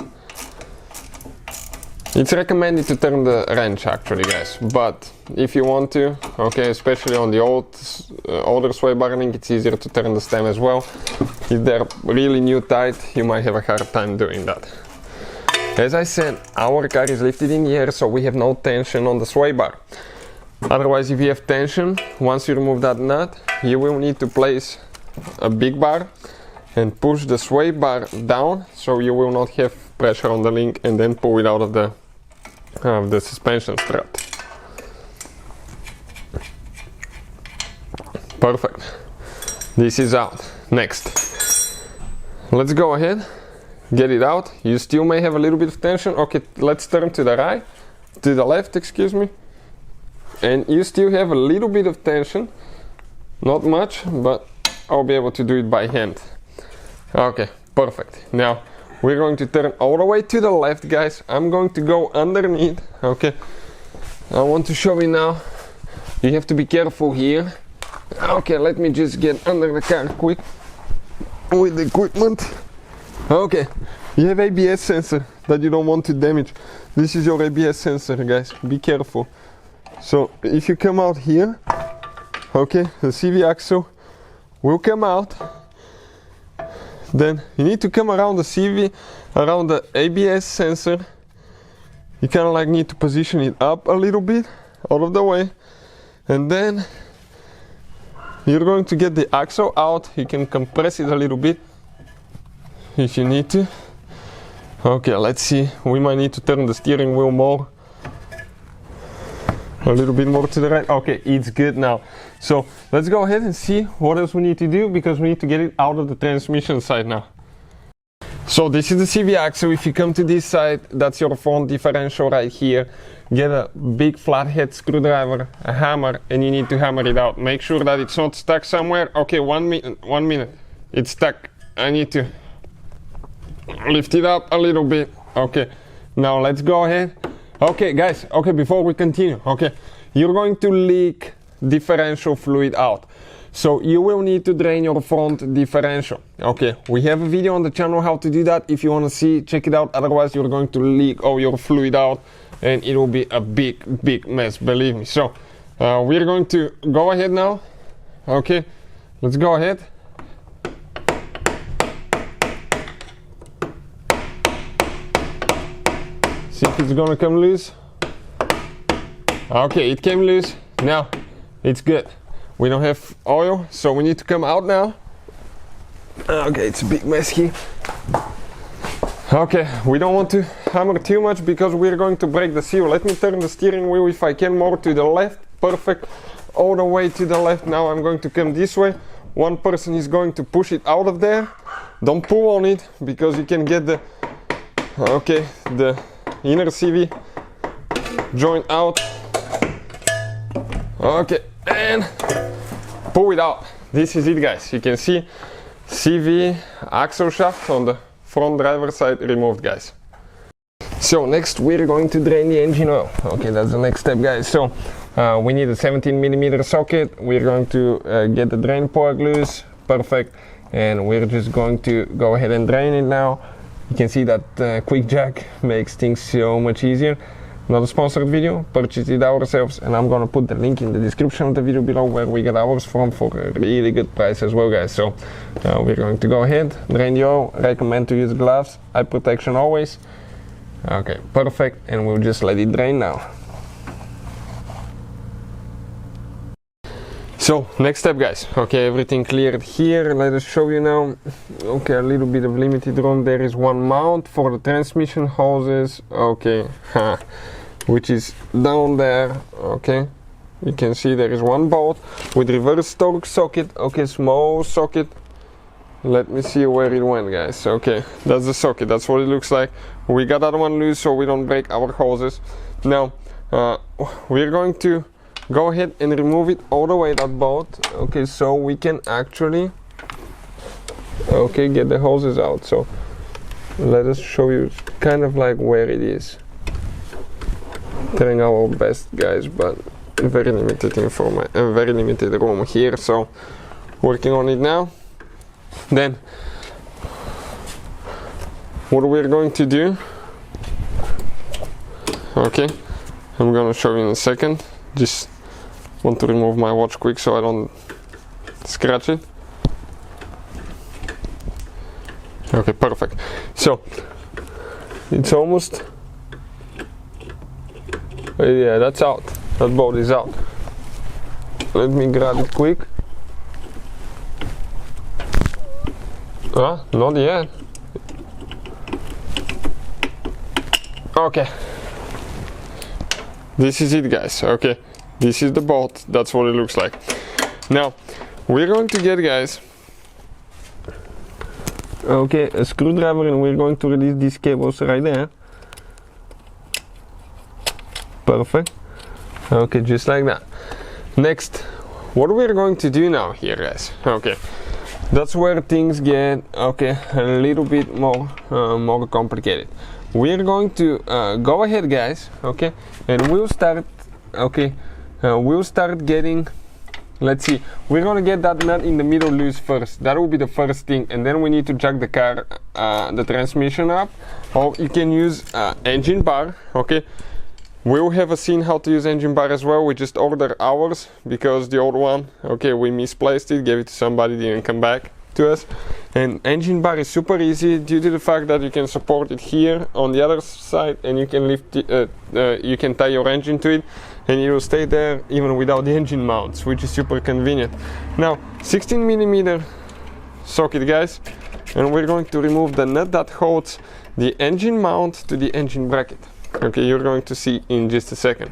It's recommended to turn the wrench actually, guys, but if you want to, okay, especially on the older sway bar link, it's easier to turn the stem as well. If they're really new tight, you might have a hard time doing that. As I said, our car is lifted in the air, so we have no tension on the sway bar. Otherwise, if you have tension, once you remove that nut, you will need to place a big bar and push the sway bar down, so you will not have pressure on the link, and then pull it out of the suspension strut. Perfect. This is out. Next, let's go ahead, get it out. You still may have a little bit of tension. Okay, let's turn to the right, to the left, excuse me. And you still have a little bit of tension, not much, but I'll be able to do it by hand. Okay, perfect. Now we're going to turn all the way to the left, guys. I'm going to go underneath, okay. I want to show you now. You have to be careful here. Okay, let me just get under the car quick with the equipment. Okay, you have ABS sensor that you don't want to damage. This is your ABS sensor, guys. Be careful. So if you come out here, okay, the CV axle will come out. Then you need to come around the CV, around the ABS sensor. You kind of like need to position it up a little bit, out of the way. And then you're going to get the axle out. You can compress it a little bit if you need to. Okay, let's see. We might need to turn the steering wheel more. A little bit more to the right. Okay, it's good now. So let's go ahead and see what else we need to do, because we need to get it out of the transmission side now. So this is the CV axle. If you come to this side, that's your front differential right here. Get a big flathead screwdriver, a hammer, and you need to hammer it out. Make sure that it's not stuck somewhere. Okay, 1 minute. It's stuck. I need to lift it up a little bit. Okay, now let's go ahead. Okay, guys, okay, before we continue, okay, you're going to leak differential fluid out. So you will need to drain your front differential. Okay, we have a video on the channel how to do that. If you want to see, check it out. Otherwise, you're going to leak all your fluid out and it will be a big mess, believe me. So we're going to go ahead now. Okay, let's go ahead. See if it's gonna come loose. Okay, it came loose. Now it's good. We don't have oil, so we need to come out now. Okay, it's a big mess here. Okay, we don't want to hammer too much because we're going to break the seal. Let me turn the steering wheel if I can more to the left. Perfect. All the way to the left. Now I'm going to come this way. One person is going to push it out of there. Don't pull on it because you can get the inner CV joint out. Okay, and pull it out. This is it, guys. You can see CV axle shaft on the front driver side removed, guys. So next we're going to drain the engine oil. Okay, that's the next step, guys. So we need a 17mm socket. We're going to get the drain plug loose. Perfect. And we're just going to go ahead and drain it now. You can see that quick jack makes things so much easier. Not a sponsored video, purchased it ourselves, and I'm gonna put the link in the description of the video below where we get ours from for a really good price as well, guys. So we're going to go ahead, drain the oil, recommend to use gloves, eye protection always. Okay, perfect, and we'll just let it drain now. So next step, guys. Okay, everything cleared here. Let us show you now. Okay, a little bit of limited room. There is one mount for the transmission hoses. Okay, which is down there. Okay, you can see there is one bolt with reverse torque socket. Okay, small socket. let me see where it went, guys. Okay, that's the socket, that's what it looks like. We got that one loose so we don't break our hoses. Now we're going to go ahead and remove it all the way, that bolt. Okay, so we can actually get the hoses out. So let us show you kind of like where it is. Trying our best, guys, but very limited very limited room here, so working on it now. Then what we're going to do, okay, I'm gonna show you in a second. Just want to remove my watch quick so I don't scratch it. Okay, perfect. So it's almost, yeah, that's out. That bolt is out. Let me grab it quick. Not yet. Okay. This is it, guys. Okay. This is the bolt. That's what it looks like. Now, we're going to get, guys, okay, a screwdriver, and we're going to release these cables right there. Perfect. Okay, just like that. Next, what we're going to do now here, guys, okay, that's where things get, okay, a little bit more complicated. We're going to go ahead, guys, okay, and we'll start, okay, we'll start getting, let's see, we're gonna get that nut in the middle loose first. That will be the first thing, and then we need to jack the car, the transmission up, or you can use engine bar, okay. We'll have a scene how to use engine bar as well. We just ordered ours because the old one, okay, we misplaced it, gave it to somebody, didn't come back to us. And engine bar is super easy due to the fact that you can support it here on the other side, and you can lift it, you can tie your engine to it, and it will stay there even without the engine mounts, which is super convenient. Now 16mm socket, guys, and we're going to remove the nut that holds the engine mount to the engine bracket. Okay, you're going to see in just a second.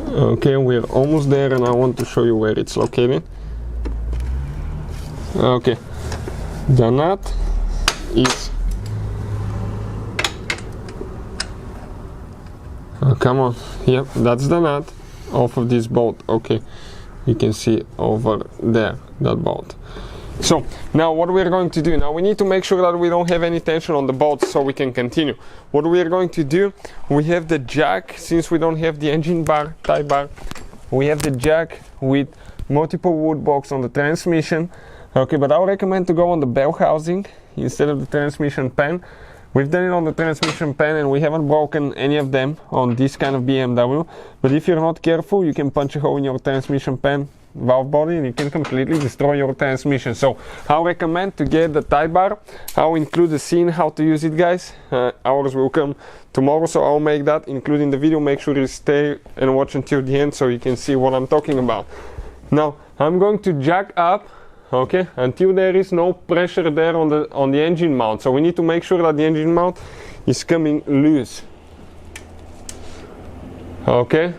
Okay, we're almost there, and I want to show you where it's located. Okay, the nut is, oh, come on, yep, that's the nut off of this bolt. Okay, you can see over there, that bolt. So now what we're going to do, now we need to make sure that we don't have any tension on the bolts so we can continue. What we are going to do, we have the jack, since we don't have the engine bar, tie bar, we have the jack with multiple wood blocks on the transmission. Okay, but I would recommend to go on the bell housing instead of the transmission pan. We've done it on the transmission pan and we haven't broken any of them on this kind of BMW, but if you're not careful, you can punch a hole in your transmission pan valve body and you can completely destroy your transmission. So I'll recommend to get the tie bar. I'll include the scene how to use it, guys. Ours will come tomorrow, so I'll make that, including the video. Make sure you stay and watch until the end so you can see what I'm talking about. Now I'm going to jack up, okay, until there is no pressure there on the engine mount. So we need to make sure that the engine mount is coming loose. Okay.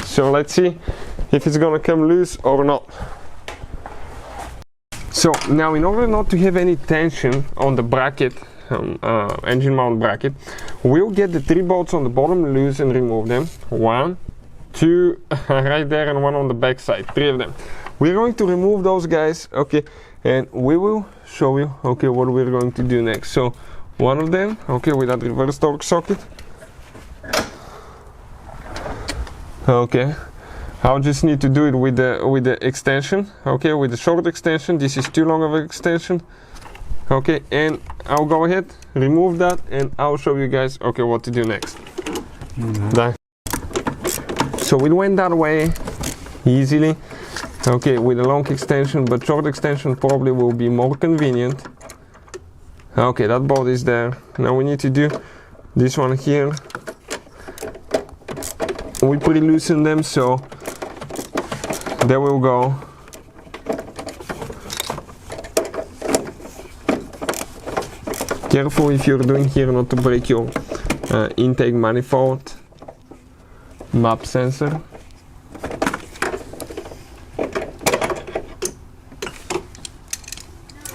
So let's see if it's gonna come loose or not. So now, in order not to have any tension on the bracket, engine mount bracket, we'll get the 3 bolts on the bottom loose and remove them. 1, 2 right there, and 1 on the back side, 3 of them. We're going to remove those, guys, okay, and we will show you, okay, what we're going to do next. So 1 of them, okay, with that reverse torque socket. Okay, I'll just need to do it with the extension, okay, with the short extension. This is too long of an extension. Okay, and I'll go ahead, remove that, and I'll show you guys, okay, what to do next. So it went that way easily, okay, with a long extension, but short extension probably will be more convenient. Okay, that bolt is there. Now we need to do this one here. We pre-loosen them, so there will go. Careful if you're doing here not to break your intake manifold map sensor.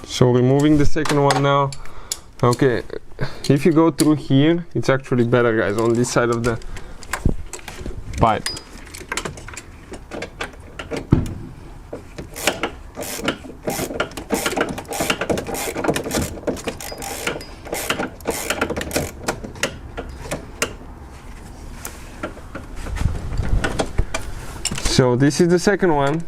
So removing the second one now. Okay, if you go through here, it's actually better, guys, on this side of the pipe. So this is the second one.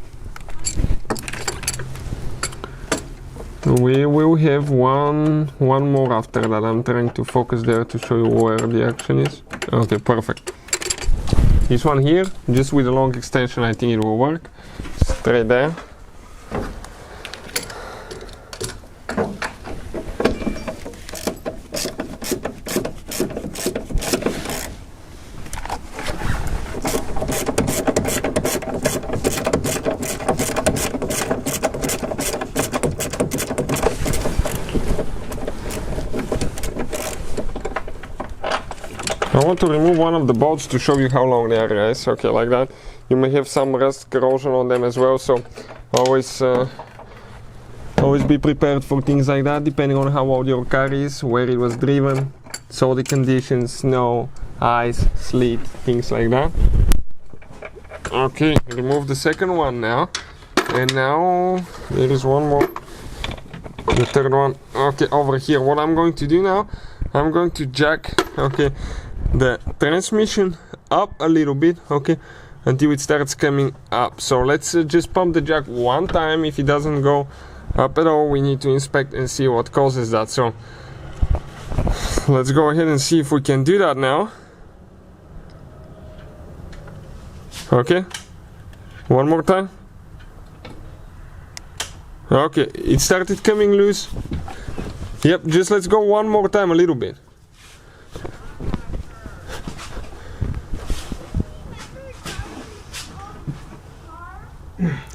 We will have one more after that. I'm trying to focus there to show you where the action is. Okay, perfect. This one here, just with a long extension, I think it will work. Straight there. I want to remove one of the bolts to show you how long they are, guys. Okay, like that. You may have some rust corrosion on them as well, so always be prepared for things like that, depending on how old your car is, where it was driven, salty conditions, snow, ice, sleet, things like that. Okay, remove the second one now. And now there is one more, the third one. Okay, over here. What I'm going to do now, I'm going to jack, okay, the transmission up a little bit, okay, until it starts coming up. So let's just pump the jack one time. If it doesn't go up at all, we need to inspect and see what causes that. So let's go ahead and see if we can do that now. Okay, one more time. Okay, it started coming loose. Yep, just let's go one more time, a little bit.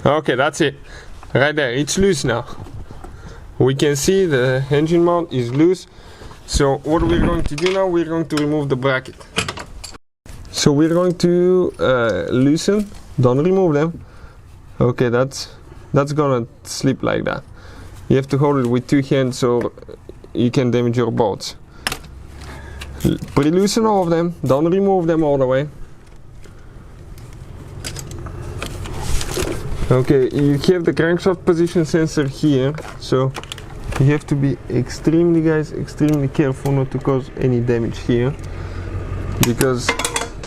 Okay, that's it. Right there, it's loose now. We can see the engine mount is loose. So what we're going to do now, we're going to remove the bracket. So we're going to loosen, don't remove them. Okay, that's gonna slip like that. You have to hold it with two hands so you can damage your bolts. Pre-loosen all of them, don't remove them all the way. Okay, you have the crankshaft position sensor here, so you have to be extremely careful not to cause any damage here, because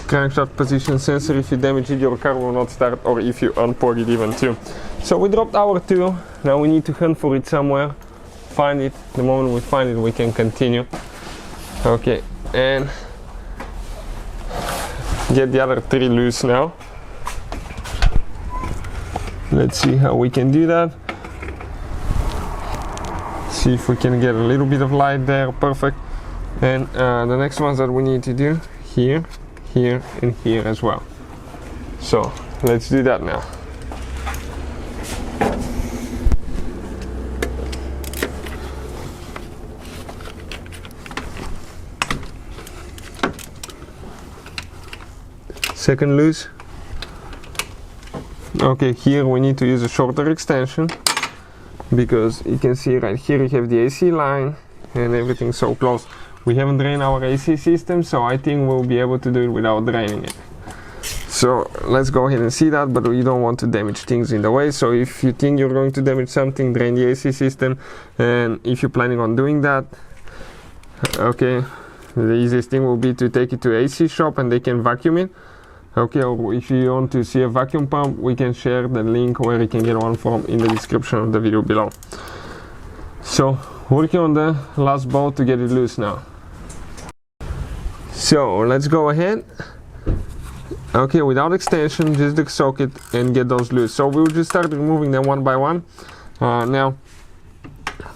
crankshaft position sensor, if you damage it, your car will not start, or if you unplug it even too. So we dropped our tool, now we need to hunt for it somewhere, find it. The moment we find it, we can continue. Okay, and get the other three loose now. Let's see how we can do that. See if we can get a little bit of light there. Perfect. And the next ones that we need to do here, here, and here as well. So let's do that now. Second loose. Okay, here we need to use a shorter extension, because you can see right here you have the AC line and everything so close. We haven't drained our AC system, so I think we'll be able to do it without draining it. So let's go ahead and see that, but we don't want to damage things in the way. So if you think you're going to damage something, drain the AC system. And if you're planning on doing that, okay, the easiest thing will be to take it to AC shop and they can vacuum it. Okay, or if you want to see a vacuum pump, we can share the link where you can get one from in the description of the video below. So, working on the last bolt to get it loose now. So, let's go ahead. Okay, without extension, just the socket and get those loose. So, we'll just start removing them one by one. Now,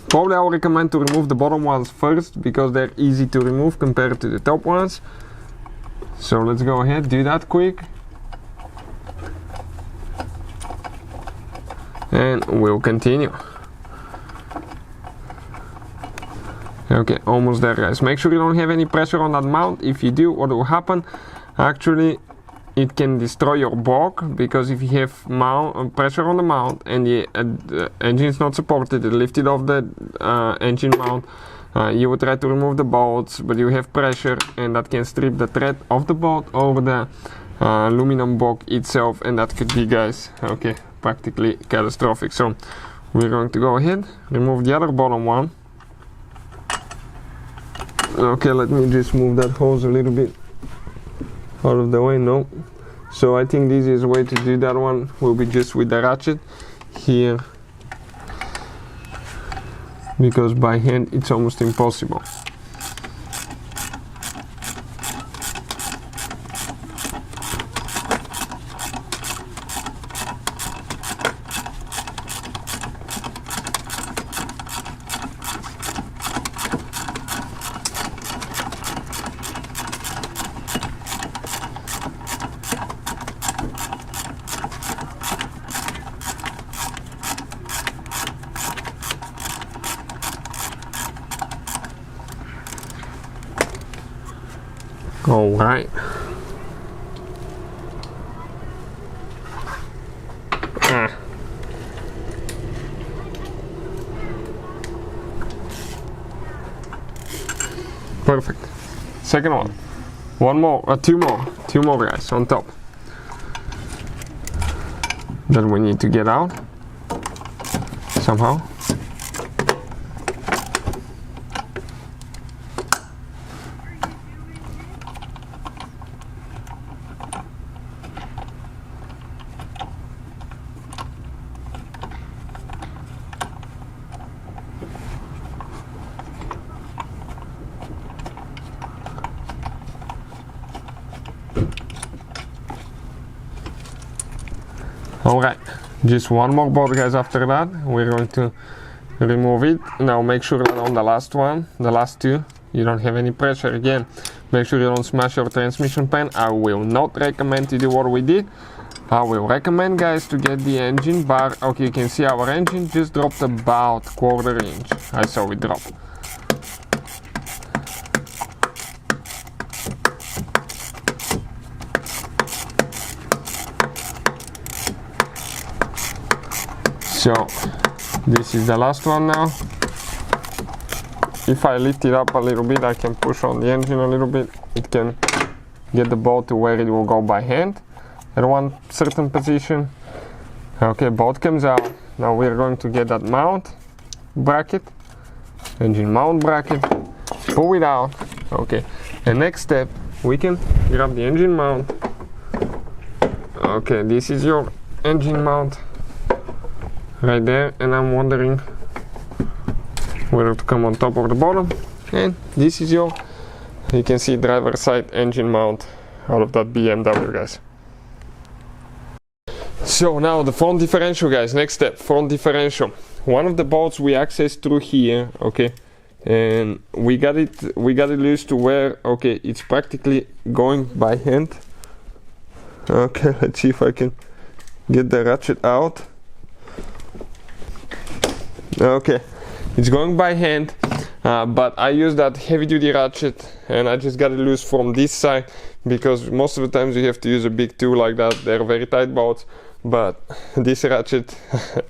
probably I would recommend to remove the bottom ones first, because they're easy to remove compared to the top ones. So let's go ahead, do that quick, and we'll continue. Okay, almost there, guys. Make sure you don't have any pressure on that mount. If you do, what will happen? Actually, it can destroy your bulk, because if you have pressure on the mount and the engine is not supported, lift it off the engine mount, you would try to remove the bolts, but you have pressure, and that can strip the thread of the bolt over the aluminum bulk itself, and that could be, guys, okay, practically catastrophic. So we're going to go ahead, remove the other bottom one. Okay, let me just move that hose a little bit out of the way. No, so I think the easiest way to do that one will be just with the ratchet here, because by hand it's almost impossible. All right. Perfect. Second one. One more, two more guys on top that we need to get out somehow. Alright, just one more bolt, guys. After that we're going to remove it. Now make sure that on the last one, the last two, you don't have any pressure. Again, make sure you don't smash your transmission pan. I will not recommend to do what we did. I will recommend, guys, to get the engine bar. Okay, you can see our engine just dropped about 1/4 inch. I saw it drop. So this is the last one now. If I lift it up a little bit, I can push on the engine a little bit. It can get the bolt to where it will go by hand at one certain position. Okay, bolt comes out. Now we're going to get that mount bracket, engine mount bracket, pull it out. Okay, the next step, we can grab the engine mount. Okay, this is your engine mount right there, and I'm wondering whether to come on top or the bottom. And this is your, you can see, driver side engine mount out of that BMW, guys. So now the front differential, guys. Next step, front differential. One of the bolts we access through here, okay, and we got it loose to where, okay, it's practically going by hand. Okay, let's see if I can get the ratchet out. Okay, it's going by hand, but I use that heavy duty ratchet, and I just got it loose from this side, because most of the times you have to use a big tool like that. They're very tight bolts, but this ratchet,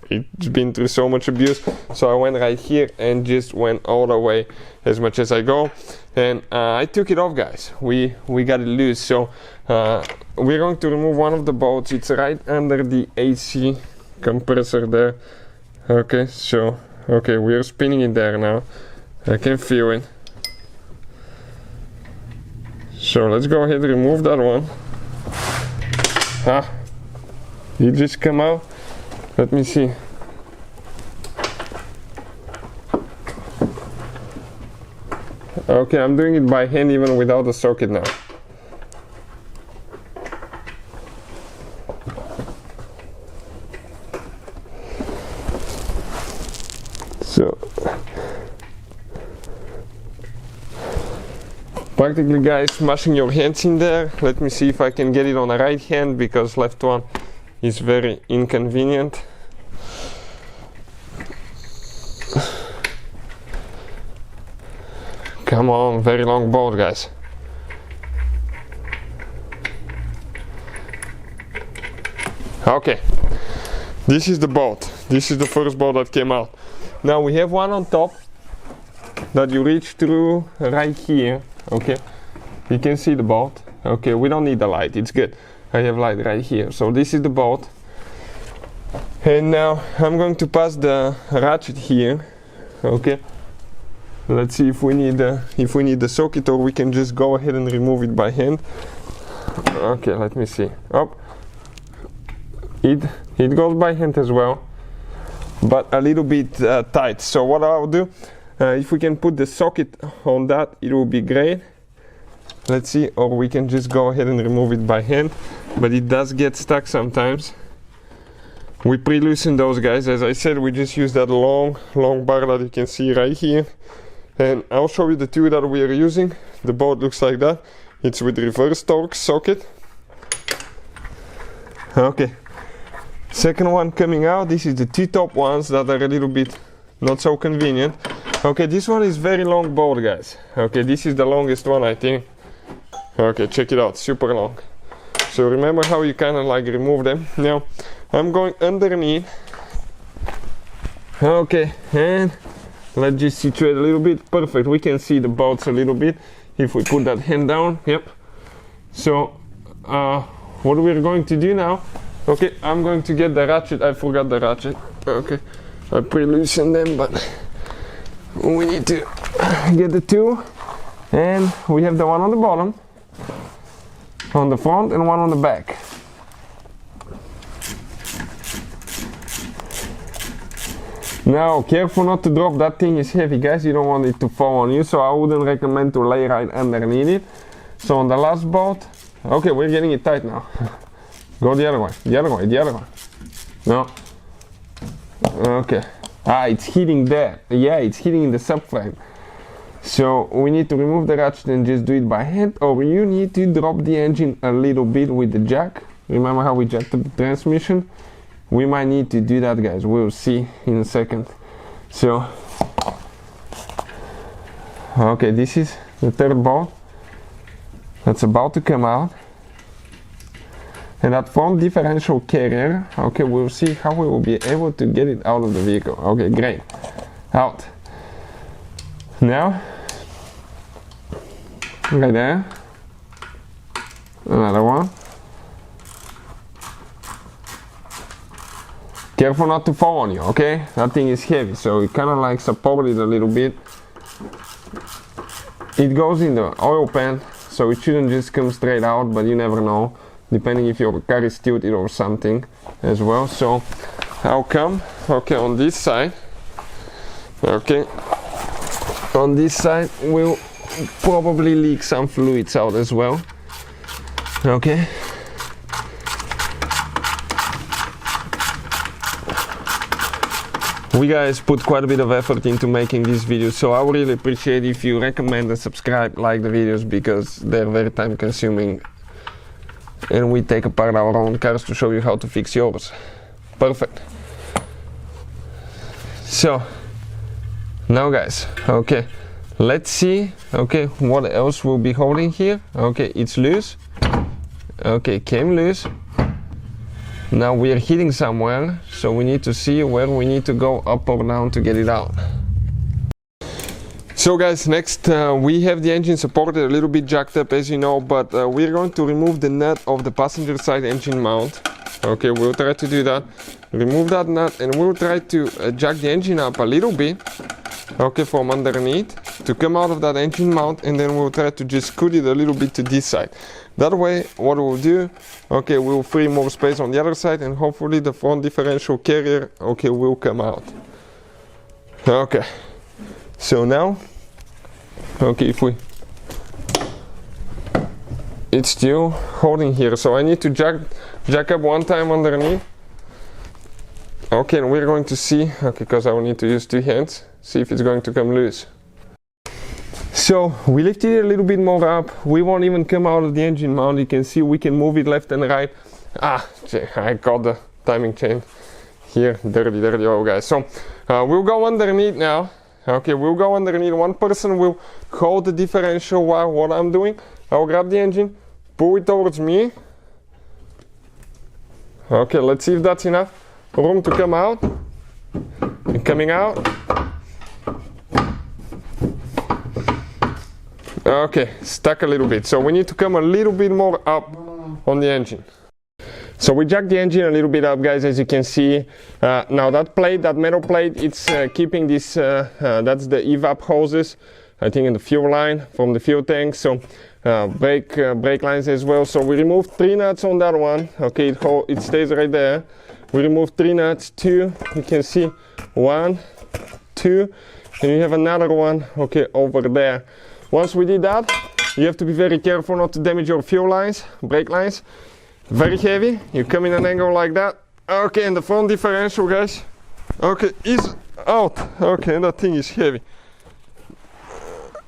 it's been through so much abuse, so I went right here and just went all the way as much as I go, and I took it off, guys. We got it loose. So we're going to remove one of the bolts. It's right under the AC compressor there. Okay, so okay, we're spinning it there now. I can feel it. So let's go ahead and remove that one. It just come out. Let me see. Okay, I'm doing it by hand even without the socket now. So practically, guys, smashing your hands in there. Let me see if I can get it on the right hand, because left one is very inconvenient. Come on, very long bolt, guys. Okay, this is the bolt. This is the first bolt that came out. Now we have one on top that you reach through right here. Okay, you can see the bolt. Okay, we don't need the light, it's good. I have light right here. So this is the bolt. And now I'm going to pass the ratchet here. Okay, let's see if we need the socket, or we can just go ahead and remove it by hand. Okay, let me see. Oh, it goes by hand as well, but a little bit tight. So what I'll do, if we can put the socket on that, it will be great. Let's see, or we can just go ahead and remove it by hand, but it does get stuck sometimes. We pre-loosen those guys. As I said, we just use that long bar that you can see right here. And I'll show you the two that we are using. The bolt looks like that. It's with reverse torque socket. Okay. Second one coming out. This is the two top ones that are a little bit not so convenient. Okay, this one is very long bolt, guys. Okay, this is the longest one, I think. Okay, check it out, super long. So remember how you kind of like remove them. Now I'm going underneath. Okay, and let's just situate a little bit. Perfect, we can see the bolts a little bit if we put that hand down. Yep. So what we're going to do now, okay, I'm going to get the ratchet. I forgot the ratchet. Okay, I pre-loosened them, but we need to get the two. And we have the one on the bottom, on the front, and one on the back. Now, careful not to drop. That thing is heavy, guys. You don't want it to fall on you, so I wouldn't recommend to lay right underneath it. So on the last bolt, okay, we're getting it tight now. Go the other way, the other way, the other way. No. Okay. Ah, it's hitting there. Yeah, it's hitting in the subframe. So we need to remove the ratchet and just do it by hand, or you need to drop the engine a little bit with the jack. Remember how we jacked the transmission? We might need to do that, guys. We'll see in a second. So, okay, this is the third bolt that's about to come out. And that front differential carrier, okay, we'll see how we will be able to get it out of the vehicle. Okay, great. Out. Now, right there. Another one. Careful not to fall on you, okay? That thing is heavy, so you kind of like support it a little bit. It goes in the oil pan, so it shouldn't just come straight out, but you never know, depending if your car is tilted or something as well. So I'll come, okay, on this side, okay, on this side we'll probably leak some fluids out as well, okay. We guys put quite a bit of effort into making these videos, so I would really appreciate if you recommend and subscribe, like the videos, because they're very time consuming and we take apart our own cars to show you how to fix yours. Perfect. So now guys, okay, let's see, okay, what else will be holding here. Okay, it's loose. Okay, came loose. Now we are hitting somewhere, so we need to see where we need to go up or down to get it out. So guys, next we have the engine supported, a little bit jacked up as you know, but we're going to remove the nut of the passenger side engine mount. Okay, we'll try to do that. Remove that nut and we'll try to jack the engine up a little bit, okay, from underneath to come out of that engine mount, and then we'll try to just scoot it a little bit to this side. That way, what we'll do, okay, we'll free more space on the other side, and hopefully the front differential carrier, okay, will come out. Okay, so now, okay, if we, it's still holding here, so I need to jack up one time underneath. Okay, and we're going to see, okay, because I will need to use two hands, see if it's going to come loose. So we lifted it a little bit more up. We won't even come out of the engine mount. You can see we can move it left and right. Ah, I got the timing chain here. Dirty oil, guys. So we'll go underneath now. Okay, we'll go underneath. One person will hold the differential while what I'm doing. I'll grab the engine, pull it towards me. Okay, let's see if that's enough room to come out. And coming out. Okay, stuck a little bit. So we need to come a little bit more up on the engine. So we jacked the engine a little bit up, guys, as you can see. Now that plate, that metal plate, it's keeping this, that's the evap hoses, I think in the fuel line from the fuel tank. So brake lines as well. So we removed 3 nuts on that one. Okay, it stays right there. We removed 3 nuts, 2, you can see 1, 2, and you have another one, okay, over there. Once we did that, you have to be very careful not to damage your fuel lines, brake lines. Very heavy, you come in an angle like that. Okay, and the front differential, guys, okay, is out. Okay, and that thing is heavy.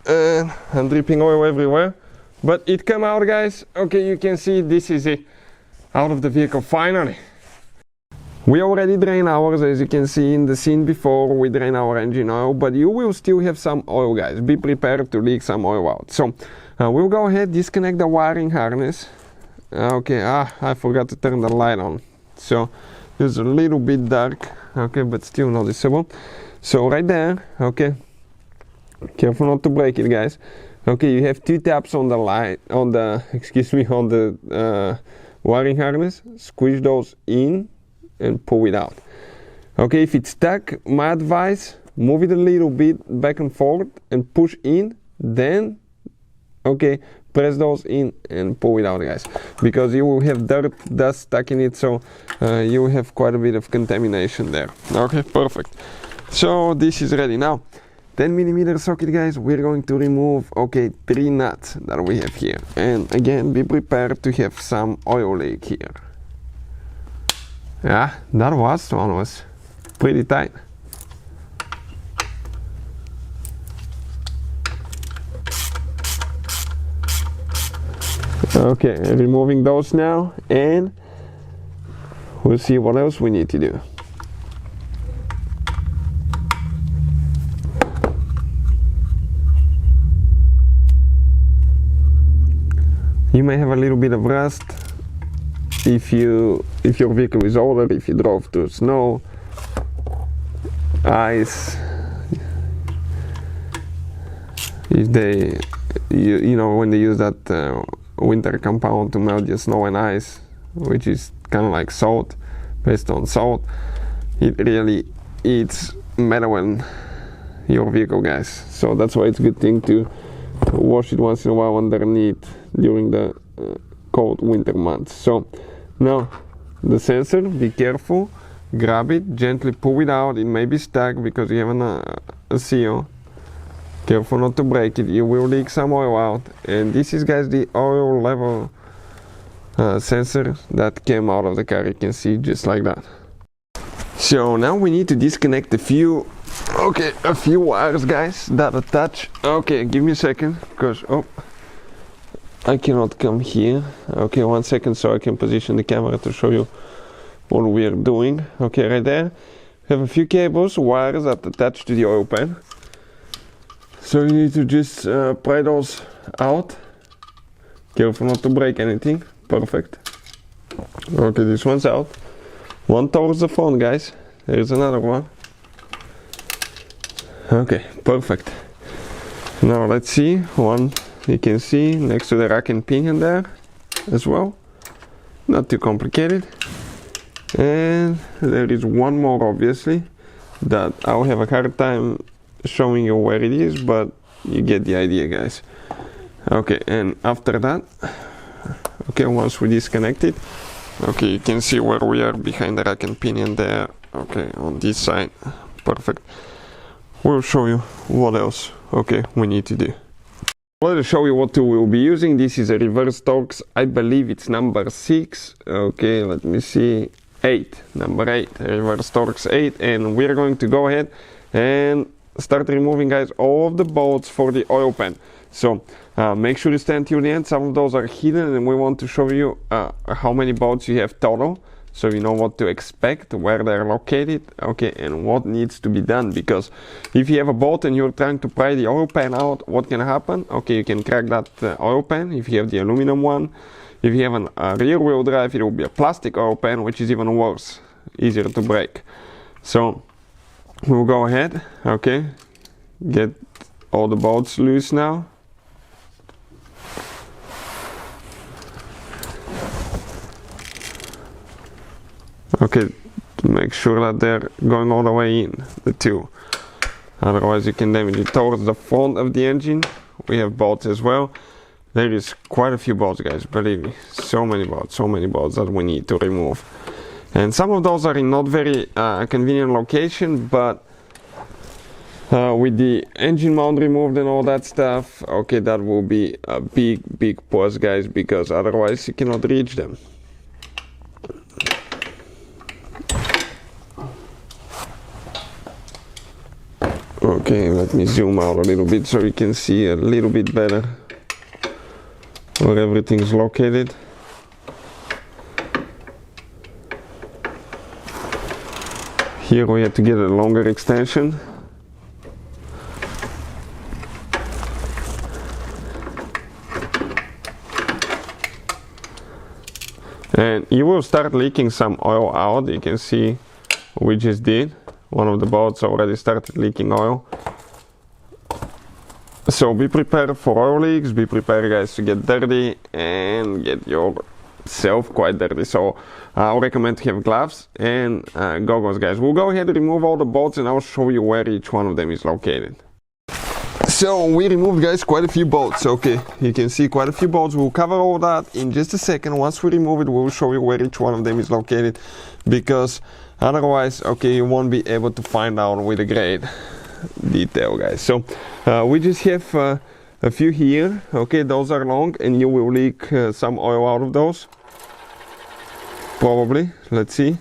And I'm dripping oil everywhere. But it came out, guys. Okay, you can see this is it. Out of the vehicle, finally. We already drained ours, as you can see in the scene before. We drain our engine oil, but you will still have some oil, guys. Be prepared to leak some oil out. So we'll go ahead, disconnect the wiring harness. Okay, I forgot to turn the light on. So it's a little bit dark, okay, but still noticeable. So right there, okay, careful not to break it, guys. Okay, you have 2 taps on the light, on the, on the wiring harness. Squeeze those in and pull it out. Okay, if it's stuck, my advice, move it a little bit back and forth and push in, then, okay, press those in and pull it out, guys, because you will have dirt, dust stuck in it, so you will have quite a bit of contamination there. Okay, perfect. So this is ready. Now 10mm socket, guys, we're going to remove, okay, 3 nuts that we have here, and again, be prepared to have some oil leak here. Yeah, that one was pretty tight. Okay, removing those now, and we'll see what else we need to do. You may have a little bit of rust if your vehicle is older, if you drove through snow, ice, if they, you know, when they use that winter compound to melt your snow and ice, which is kind of like salt, based on salt, it really eats metal in your vehicle, guys. So that's why it's a good thing to wash it once in a while underneath during the cold winter months. So now the sensor, be careful, grab it, gently pull it out. It may be stuck because you have a seal. Careful not to break it, you will leak some oil out. And this is, guys, the oil level sensor that came out of the car. You can see just like that. So now we need to disconnect a few wires, guys, that attach. Okay, give me a second, because I cannot come here. Okay, 1 second, so I can position the camera to show you what we are doing. Okay, right there, we have a few cables, wires that attach to the oil pan. So you need to just pry those out. Careful not to break anything. Perfect. Okay, this one's out. One towards the front, guys. There's another one. Okay, perfect. Now let's see. One you can see next to the rack and pinion there as well. Not too complicated. And there is one more, obviously, that I'll have a hard time showing you where it is, but you get the idea, guys. Okay, and after that, okay, once we disconnect it, okay, you can see where we are behind the rack and pinion there. Okay, on this side. Perfect. We'll show you what else, okay, we need to do. Let me show you what tool we'll be using. This is a reverse Torx. I believe it's number 6. Okay, let me see. 8, number 8, reverse Torx 8, and we're going to go ahead and start removing, guys, all of the bolts for the oil pan. So make sure you stand till the end. Some of those are hidden, and we want to show you how many bolts you have total. so you know what to expect, where they're located, okay, and what needs to be done. Because if you have a boat and you're trying to pry the oil pan out, what can happen? Okay, you can crack that oil pan if you have the aluminum one. If you have a rear wheel drive, it will be a plastic oil pan, which is even worse, easier to break. So we'll go ahead, okay, get all the bolts loose now. Okay, to make sure that they're going all the way in, the two. Otherwise you can damage it. Towards the front of the engine, we have bolts as well. There is quite a few bolts, guys, believe me. So many bolts that we need to remove. And some of those are in not very convenient location, but with the engine mount removed and all that stuff, okay, that will be a big plus, guys, because otherwise you cannot reach them. Okay, let me zoom out a little bit so you can see a little bit better where everything is located. Here we have to get a longer extension. And you will start leaking some oil out. You can see we just did. One of the bolts already started leaking oil. So be prepared for oil leaks, be prepared, guys, to get dirty and get yourself quite dirty. So I'll recommend to have gloves and goggles, guys. We'll go ahead and remove all the bolts and I'll show you where each one of them is located. So we removed, guys, quite a few bolts. Okay, you can see quite a few bolts. We'll cover all that in just a second. Once we remove it, we'll show you where each one of them is located, because otherwise, okay, you won't be able to find out with a great detail, guys. So we just have a few here. Okay, those are long and you will leak some oil out of those, probably. Let's see.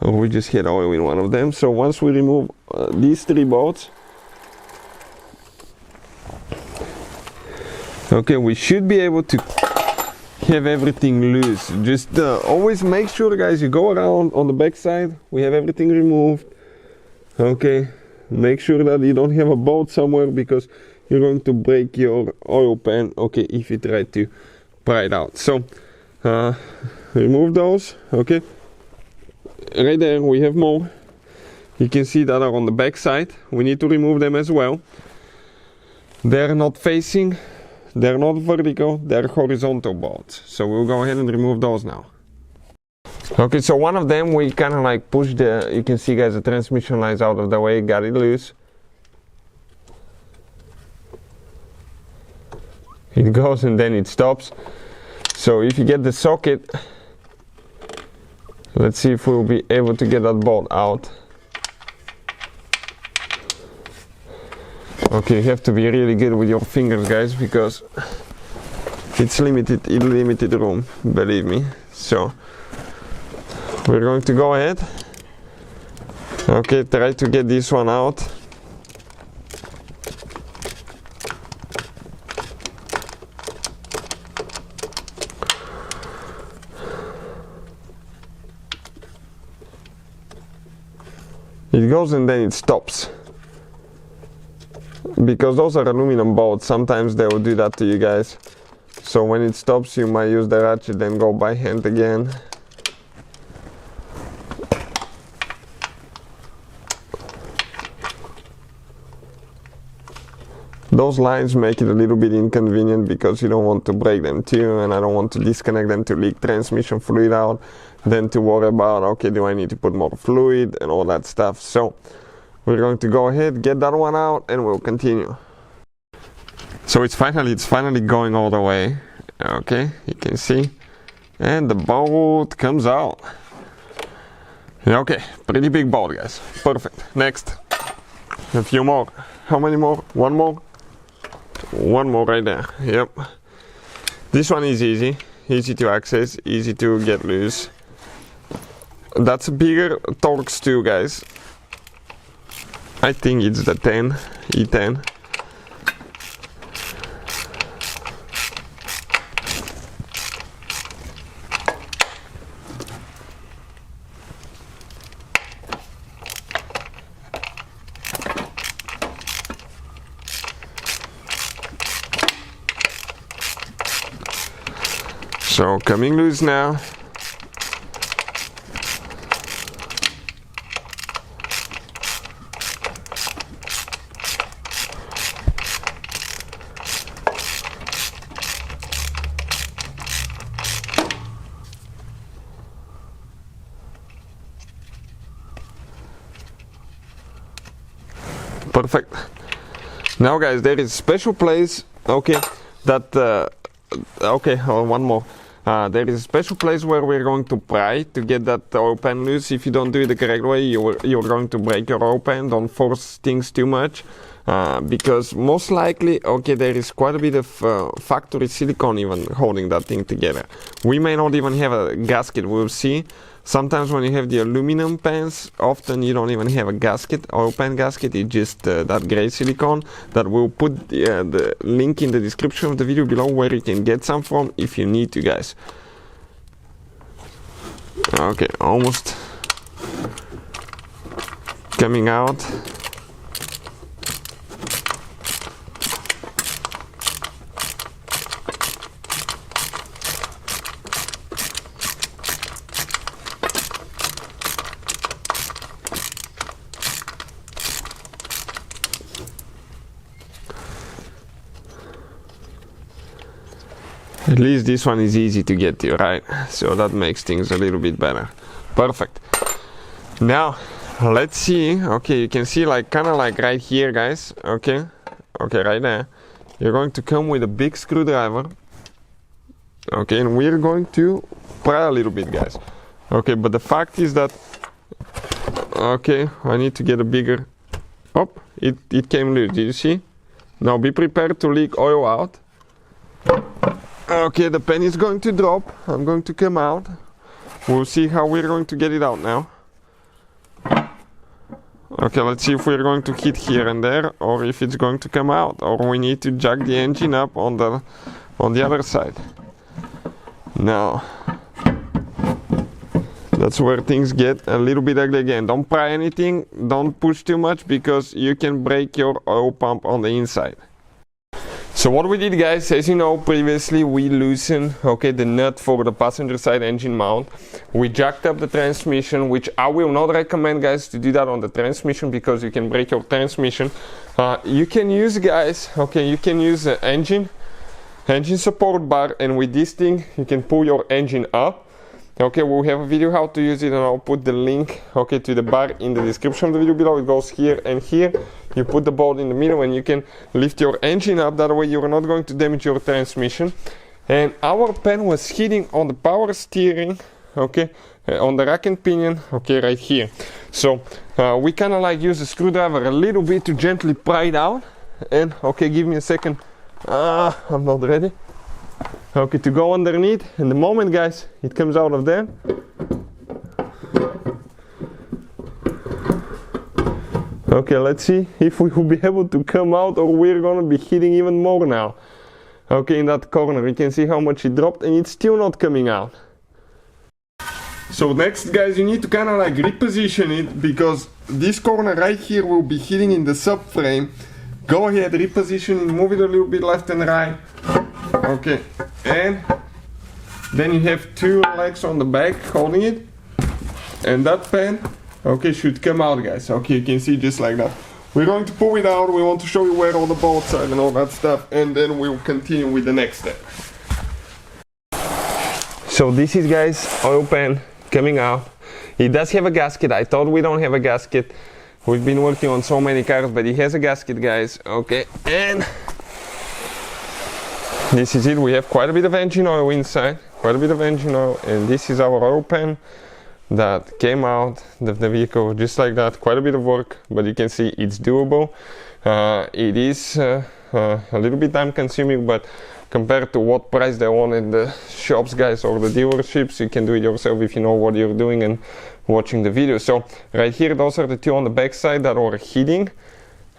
Oh, we just had oil in one of them. So once we remove these three bolts, okay, we should be able to have everything loose. Just always make sure, guys, you go around on the back side, we have everything removed. Okay, make sure that you don't have a bolt somewhere, because you're going to break your oil pan, okay, if you try to pry it out. So remove those. Okay, right there we have more. You can see that are on the back side. We need to remove them as well. They're not facing, they're not vertical, they're horizontal bolts. So we'll go ahead and remove those now. Okay, so one of them we kind of like pushed the, you can see, guys, the transmission lines out of the way, got it loose. It goes and then it stops. So if you get the socket, let's see if we'll be able to get that bolt out. Okay, you have to be really good with your fingers, guys, because it's limited room, believe me. So we're going to go ahead. Okay, try to get this one out. It goes and then it stops. Because those are aluminum bolts, sometimes they will do that to you, guys. So when it stops, you might use the ratchet, then go by hand again. Those lines make it a little bit inconvenient because you don't want to break them too, and I don't want to disconnect them to leak transmission fluid out, then to worry about, okay, do I need to put more fluid and all that stuff. So we're going to go ahead, get that one out, and we'll continue. So it's finally going all the way. Okay, you can see, and the bolt comes out. Okay, pretty big bolt, guys. Perfect. Next, a few more. How many more? One more. One more right there. Yep. This one is easy to access, easy to get loose. That's a bigger Torx too, guys. I think it's the E10. So coming loose now. Perfect. Now guys, there is a special place, okay, that one more. There is a special place where we're going to pry to get that oil pan loose. If you don't do it the correct way, you're going to break your oil pan. Don't force things too much, because most likely, okay, there is quite a bit of factory silicone even holding that thing together. We may not even have a gasket, we'll see. Sometimes when you have the aluminum pans, often you don't even have a gasket, oil pan gasket, it's just that gray silicone that we'll put the link in the description of the video below where you can get some from if you need to, guys. Okay, almost coming out. At least this one is easy to get to, right? So that makes things a little bit better. Perfect. Now let's see. Okay, you can see like kind of like right here, guys. Okay, right there. You're going to come with a big screwdriver. Okay, and we're going to pry a little bit, guys. Okay, but the fact is that, okay, I need to get a bigger. Oh, it came loose. Did you see? Now be prepared to leak oil out. Okay, the pen is going to drop. I'm going to come out. We'll see how we're going to get it out now. Okay, let's see if we're going to hit here and there, or if it's going to come out, or we need to jack the engine up on the other side. Now, that's where things get a little bit ugly again. Don't pry anything, don't push too much, because you can break your oil pump on the inside. So what we did, guys, as you know, previously we loosened, okay, the nut for the passenger side engine mount. We jacked up the transmission, which I will not recommend, guys, to do that on the transmission, because you can break your transmission. You can use, guys, okay, you can use the engine support bar, and with this thing you can pull your engine up. Okay, we'll have a video how to use it, and I'll put the link, okay, to the bar in the description of the video below. It goes here and here. You put the bolt in the middle and you can lift your engine up. That way you're not going to damage your transmission. And our pen was hitting on the power steering, okay, on the rack and pinion, okay, right here. So we kind of like use the screwdriver a little bit to gently pry it out. And okay, give me a second. I'm not ready. Okay, to go underneath, and the moment, guys, it comes out of there. Okay, let's see if we will be able to come out, or we're gonna be hitting even more now. Okay, in that corner, you can see how much it dropped, and it's still not coming out. So next, guys, you need to kind of like reposition it, because this corner right here will be hitting in the subframe. Go ahead, reposition it, move it a little bit left and right. Okay, and then you have two legs on the back holding it, and that pen, okay, should come out, guys. Okay, you can see just like that. We're going to pull it out. We want to show you where all the bolts are and all that stuff, and then we'll continue with the next step. So this is, guys, oil pan coming out. It does have a gasket. I thought we don't have a gasket. We've been working on so many cars, but it has a gasket, guys. Okay, and this is it. We have quite a bit of engine oil inside, and this is our oil pan that came out of the vehicle just like that. Quite a bit of work, but you can see it's doable. It is a little bit time consuming, but compared to what price they want in the shops, guys, or the dealerships, you can do it yourself if you know what you're doing and watching the video. So right here, those are the two on the back side that are heating,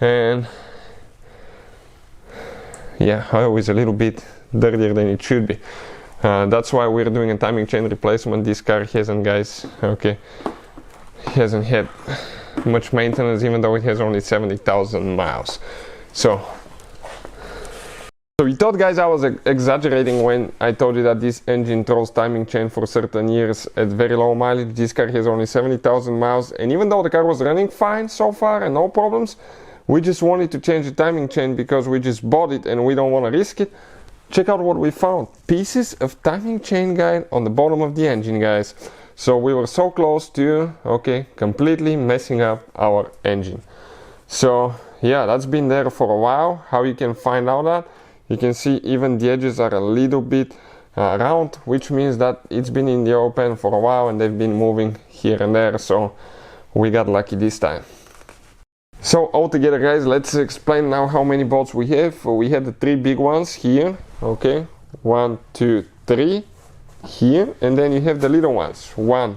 and yeah, oil is a little bit dirtier than it should be. That's why we're doing a timing chain replacement. This car hasn't, guys, okay, hasn't had much maintenance, even though it has only 70,000 miles. So So you thought, guys, I was exaggerating when I told you that this engine throws timing chain for certain years at very low mileage. This car has only 70,000 miles, and even though the car was running fine so far and no problems, we just wanted to change the timing chain because we just bought it and we don't want to risk it. Check out what we found. Pieces of timing chain guide on the bottom of the engine, guys. So we were so close to, okay, completely messing up our engine. So yeah, that's been there for a while. How you can find out that? You can see even the edges are a little bit round, which means that it's been in the open for a while and they've been moving here and there, so we got lucky this time. So altogether, guys, let's explain now how many bolts we have. We had the 3 big ones here, okay, 1, 2, 3 here, and then you have the little ones. 1,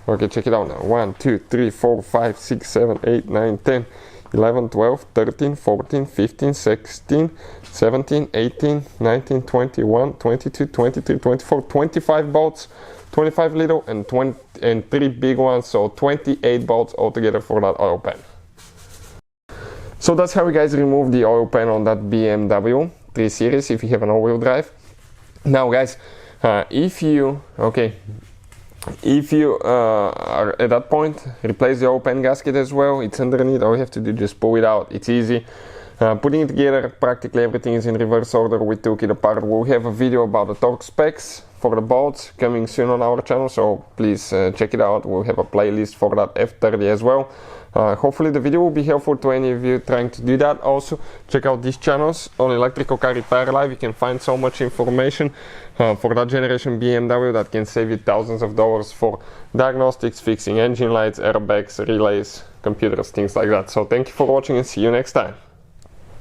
okay, check it out now, 1, 2, 3, 4, 5, 6, 7, 8, 9, 10, 11, 12, 13, 14, 15, 16, 17, 18, 19, 21, 22, 23, 24, 25 bolts, 25 little and 3 big ones, so 28 bolts altogether for that oil pan. So that's how you guys remove the oil pan on that BMW 3 Series if you have an all-wheel drive. Now, guys, if you are at that point, replace the oil pan gasket as well. It's underneath. All you have to do is just pull it out. It's easy. Putting it together, practically everything is in reverse order. We took it apart. We'll have a video about the torque specs for the bolts coming soon on our channel, so please check it out. We'll have a playlist for that F30 as well. Hopefully the video will be helpful to any of you trying to do that. Also, check out these channels on Electrical Car Repair Live. You can find so much information for that generation BMW that can save you thousands of dollars for diagnostics, fixing engine lights, airbags, relays, computers, things like that. So thank you for watching and see you next time.